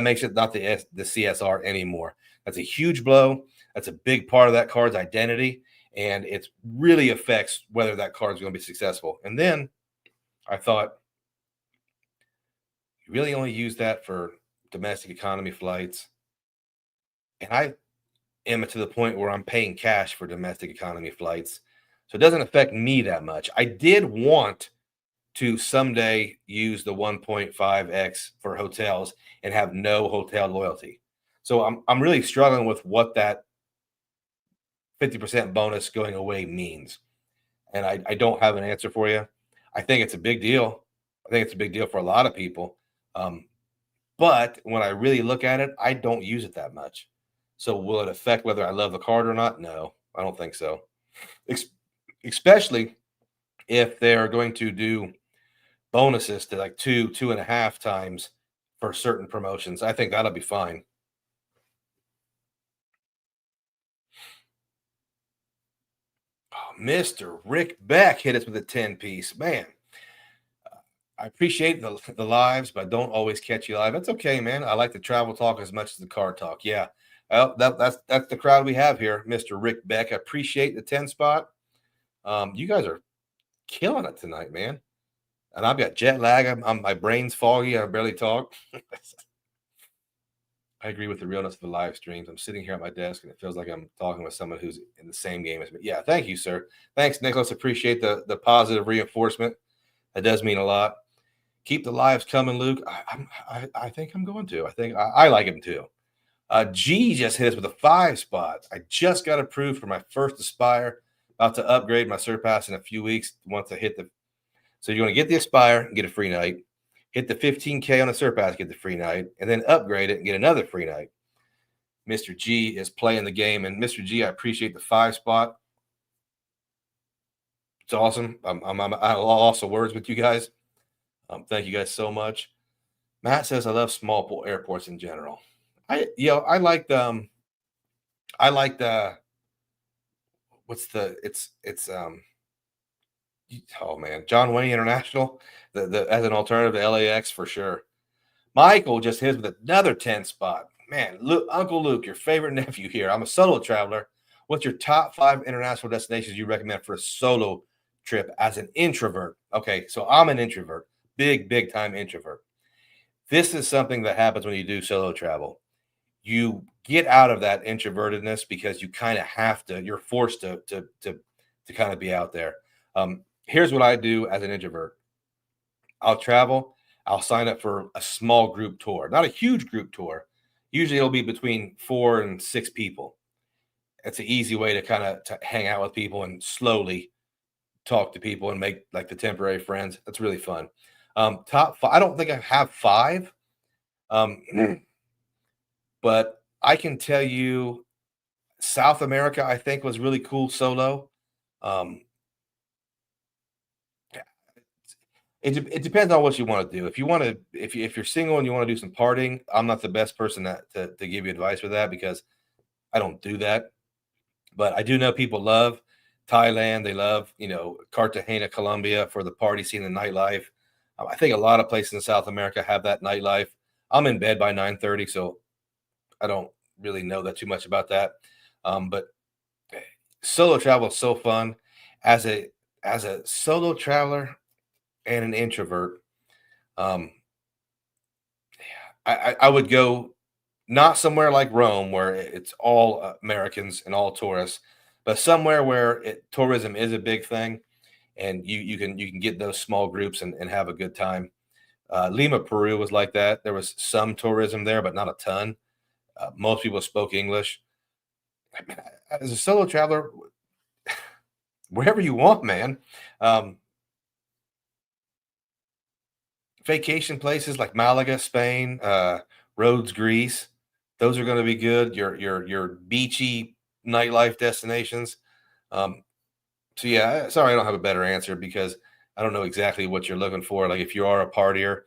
makes it not the CSR anymore. That's a huge blow. That's a big part of that card's identity, and it really affects whether that card's going to be successful. And then I thought, you really only use that for domestic economy flights, and I am to the point where I'm paying cash for domestic economy flights. So it doesn't affect me that much. I did want to someday use the 1.5x for hotels and have no hotel loyalty. So I'm really struggling with what that 50% bonus going away means. And I don't have an answer for you. I think it's a big deal. I think it's a big deal for a lot of people. Um, but when I really look at it, I don't use it that much. So will it affect whether I love the card or not? No, I don't think so. Ex- Especially if they're going to do bonuses to like two and a half times for certain promotions. I think that'll be fine. Oh, Mr. Rick Beck hit us with a 10 piece. Man, I appreciate the lives, but I don't always catch you live. That's okay, man. I like the travel talk as much as the car talk. Yeah. Well, that's the crowd we have here, Mr. Rick Beck. I appreciate the 10 spot. You guys are killing it tonight, man. And I've got jet lag. My brain's foggy. I barely talk. I agree with the realness of the live streams. I'm sitting here at my desk and it feels like I'm talking with someone who's in the same game as me. Yeah, thank you, sir. Thanks, Nicholas. Appreciate the positive reinforcement. That does mean a lot. Keep the lives coming, Luke. I think I'm going to. I like him too. G just hit us with a 5 spot. I just got approved for my first Aspire. About to upgrade my Surpass in a few weeks. Once I hit the, so you're going to get the Aspire and get a free night. Hit the 15K on the Surpass, get the free night, and then upgrade it and get another free night. Mr. G is playing the game, and Mr. G, I appreciate the 5 spot. It's awesome. I'm at a loss of words with you guys. Thank you guys so much. Matt says I love small airports in general. I like the what's the it's oh man, John Wayne International, the as an alternative to LAX for sure. Michael just hit with another 10 spot. Man, Luke, Uncle Luke, your favorite nephew here. I'm a solo traveler. What's your top 5 international destinations you recommend for a solo trip as an introvert? Okay, so I'm an introvert, big time introvert. This is something that happens when you do solo travel. You get out of that introvertedness because you kind of have to, you're forced to kind of be out there. Here's what I do as an introvert. I'll travel, I'll sign up for a small group tour, not a huge group tour. Usually it'll be between 4 and 6 people. It's an easy way to kind of to hang out with people and slowly talk to people and make like the temporary friends. That's really fun. Top 5, I don't think I have 5. Um, but I can tell you South America, I think, was really cool solo. Um, it depends on what you want to do. If you want to, if you're single and you want to do some partying, I'm not the best person to give you advice for that because I don't do that. But I do know people love Thailand. They love, Cartagena, Colombia for the party scene and nightlife. I think a lot of places in South America have that nightlife. I'm in bed by 9:30, so I don't really know that too much about that. But solo travel is so fun. As a solo traveler and an introvert, um, I would go not somewhere like Rome where it's all Americans and all tourists, but somewhere where tourism is a big thing, and you can get those small groups and have a good time. Lima, Peru was like that. There was some tourism there, but not a ton. Most people spoke English. I mean, as a solo traveler, wherever you want, man. Um, Vacation places like Malaga, Spain, Rhodes, Greece. Those are going to be good. Your beachy nightlife destinations. Um, so yeah, sorry, I don't have a better answer because I don't know exactly what you're looking for. Like if you are a partier,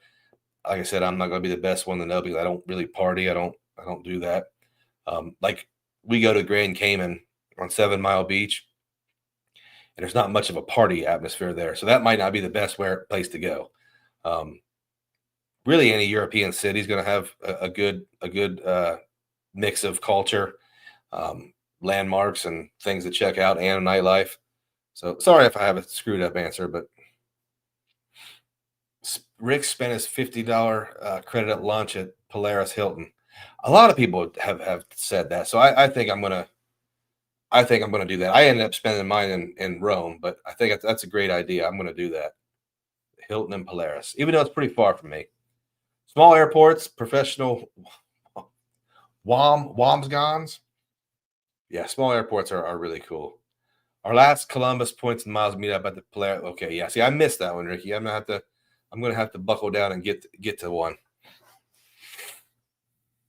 like I said, I'm not going to be the best one to know because I don't really party. I don't do that. Like we go to Grand Cayman on 7 Mile Beach, and there's not much of a party atmosphere there, so that might not be the best place to go. Um, Really, any European city is going to have a good mix of culture, landmarks, and things to check out, and nightlife. So sorry if I have a screwed up answer, but Rick spent his $50 credit at lunch at Polaris Hilton. A lot of people have said that, so I think I'm gonna do that. I ended up spending mine in Rome, but I think that's a great idea. I'm gonna do that. Hilton and Polaris, even though it's pretty far from me. Small airports, professional Wamsgons. Yeah, small airports are really cool. Our last Columbus points and miles meet up at the Polaris. Okay, yeah. See, I missed that one, Ricky. I'm gonna have to buckle down and get to one.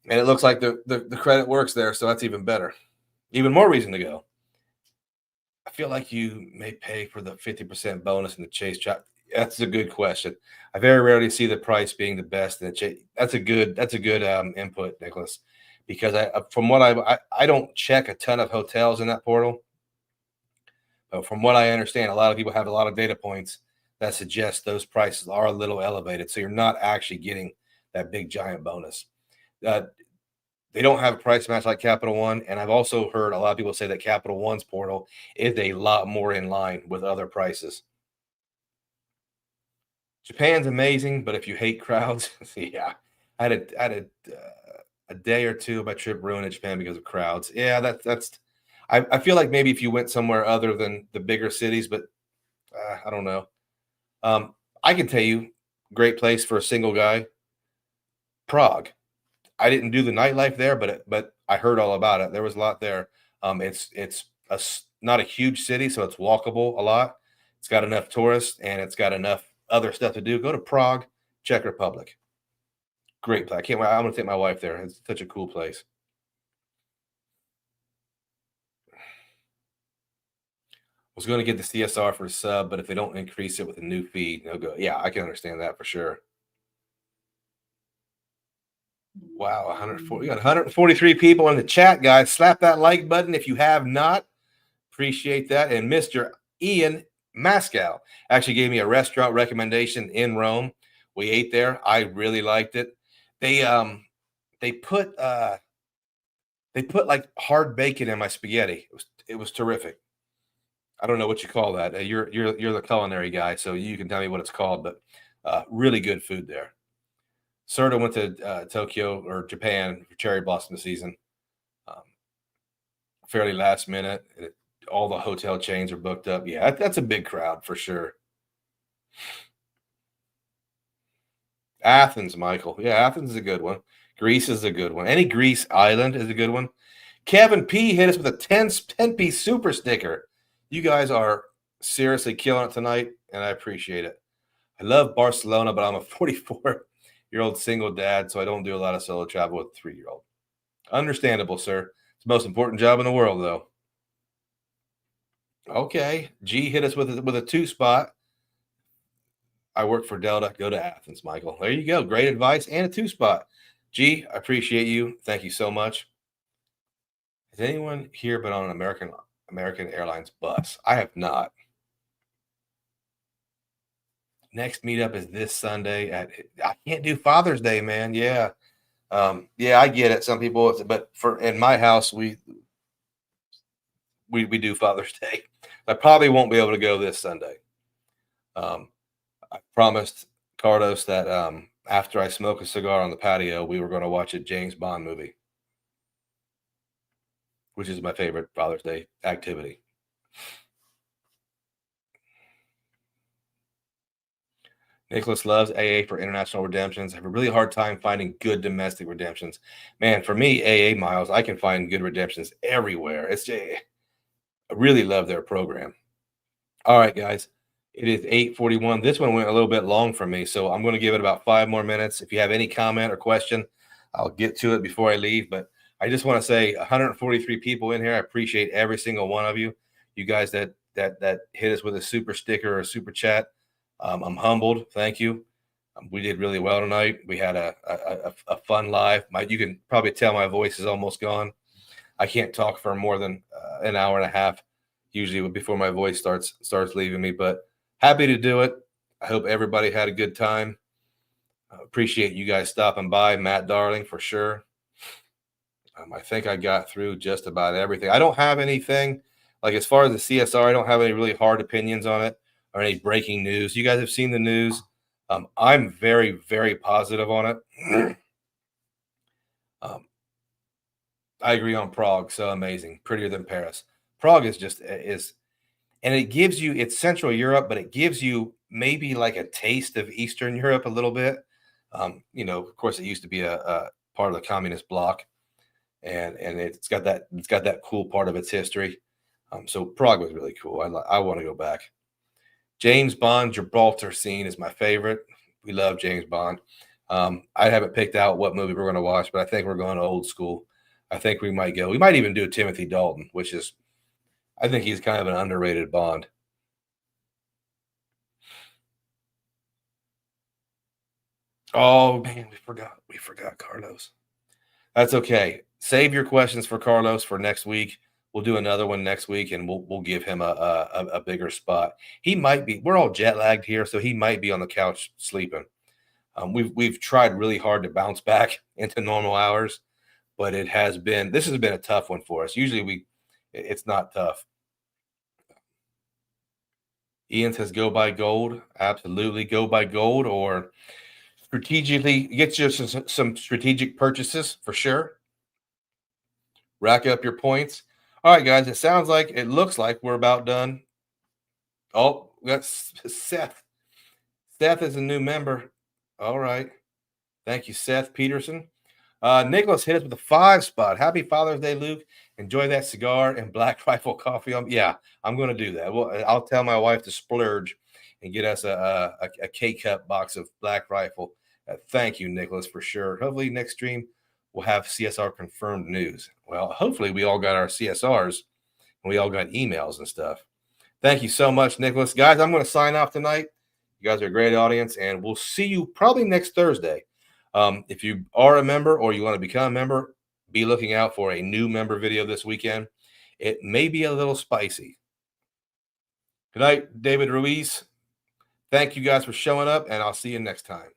And it looks like the credit works there, so that's even better. Even more reason to go. I feel like you may pay for the 50% bonus in the chase chop. That's a good question. I very rarely see the price being the best in the chase. That's a good input, Nicholas, because from what I don't check a ton of hotels in that portal, but from what I understand, a lot of people have a lot of data points that suggest those prices are a little elevated. So you're not actually getting that big giant bonus. Uh, they don't have a price match like Capital One, and I've also heard a lot of people say that Capital One's portal is a lot more in line with other prices. Japan's amazing, but if you hate crowds, yeah, I had a day or two of my trip ruined in Japan because of crowds. Yeah, that's. I feel like maybe if you went somewhere other than the bigger cities, but I don't know. I can tell you, great place for a single guy, Prague. I didn't do the nightlife there, but I heard all about it. There was a lot there. It's not a huge city, so it's walkable a lot. It's got enough tourists and it's got enough other stuff to do. Go to Prague, Czech Republic. Great place. I can't wait. I'm gonna take my wife there. It's such a cool place. Was going to get the CSR for a sub, but if they don't increase it with a new feed, they'll go. Yeah, I can understand that for sure. Wow, 140. We got 143 people in the chat, guys. Slap that like button if you have not. Appreciate that. And Mr. Ian Mascow actually gave me a restaurant recommendation in Rome. We ate there. I really liked it. They um they put like hard bacon in my spaghetti. It was terrific. I don't know what you call that. You're the culinary guy, so you can tell me what it's called, but really good food there. Serta went to Tokyo or Japan for cherry blossom season, um, fairly last minute. All the hotel chains are booked up. Yeah, that's a big crowd for sure. Athens, Michael. Yeah, Athens is a good one. Greece is a good one. Any Greece island is a good one. Kevin P hit us with a 10-piece super sticker. You guys are seriously killing it tonight, and I appreciate it. I love Barcelona, but I'm a 44-year-old single dad, so I don't do a lot of solo travel with a 3-year-old. Understandable, sir. It's the most important job in the world, though. Okay. G hit us with a two spot. I work for Delta. Go to Athens, Michael. There you go. Great advice and a 2-spot. G, I appreciate you. Thank you so much. Has anyone here been on an American Airlines bus? I have not. Next meetup is this Sunday at I can't do Father's Day, man. Yeah. Yeah, I get it. Some people, but for in my house, we do Father's Day. I probably won't be able to go this Sunday. I promised Carlos that after I smoke a cigar on the patio, we were going to watch a James Bond movie, which is my favorite Father's Day activity. Nicholas loves AA for international redemptions. I have a really hard time finding good domestic redemptions. Man, for me, AA miles, I can find good redemptions everywhere. It's just, I really love their program. All right, guys. It is 8:41. This one went a little bit long for me, so I'm going to give it about 5 more minutes. If you have any comment or question, I'll get to it before I leave. But I just want to say 143 people in here. I appreciate every single one of you. You guys that hit us with a super sticker or a super chat. I'm humbled. Thank you. We did really well tonight. We had a fun live. You can probably tell my voice is almost gone. I can't talk for more than an hour and a half, usually before my voice starts leaving me. But happy to do it. I hope everybody had a good time. Appreciate you guys stopping by. Matt Darling, for sure. I think I got through just about everything. I don't have anything, like as far as the CSR, I don't have any really hard opinions on it or any breaking news. You guys have seen the news. I'm very, very positive on it. I agree on Prague. So amazing. Prettier than Paris. Prague is, and it gives you, it's Central Europe, but it gives you maybe like a taste of Eastern Europe a little bit. Of course, it used to be a part of the communist bloc, and it's got that cool part of its history. So Prague was really cool. I want to go back. James Bond Gibraltar scene is my favorite. We love James Bond. I haven't picked out what movie we're going to watch, but I think we're going to old school. I think we might even do Timothy Dalton, which is, I think he's kind of an underrated Bond. Oh man, we forgot Carlos. That's okay. Save your questions for Carlos for next week. We'll do another one next week, and we'll give him a bigger spot. He might be. We're all jet lagged here, so he might be on the couch sleeping. We've tried really hard to bounce back into normal hours, but this has been a tough one for us. Usually it's not tough. Ian says go buy gold. Absolutely, go buy gold or strategically get you some strategic purchases for sure. Rack up your points. All right, guys. It looks like we're about done. Oh, we got Seth. Seth is a new member. All right. Thank you, Seth Peterson. Nicholas hit us with a 5-spot. Happy Father's Day, Luke. Enjoy that cigar and Black Rifle coffee. Yeah, I'm going to do that. Well, I'll tell my wife to splurge and get us a K-Cup box of Black Rifle. Thank you, Nicholas, for sure. Hopefully next stream we'll have CSR confirmed news. Well, hopefully we all got our CSRs and we all got emails and stuff. Thank you so much, Nicholas. Guys, I'm going to sign off tonight. You guys are a great audience, and we'll see you probably next Thursday. If you are a member or you want to become a member, be looking out for a new member video this weekend. It may be a little spicy. Good night, David Ruiz. Thank you guys for showing up, and I'll see you next time.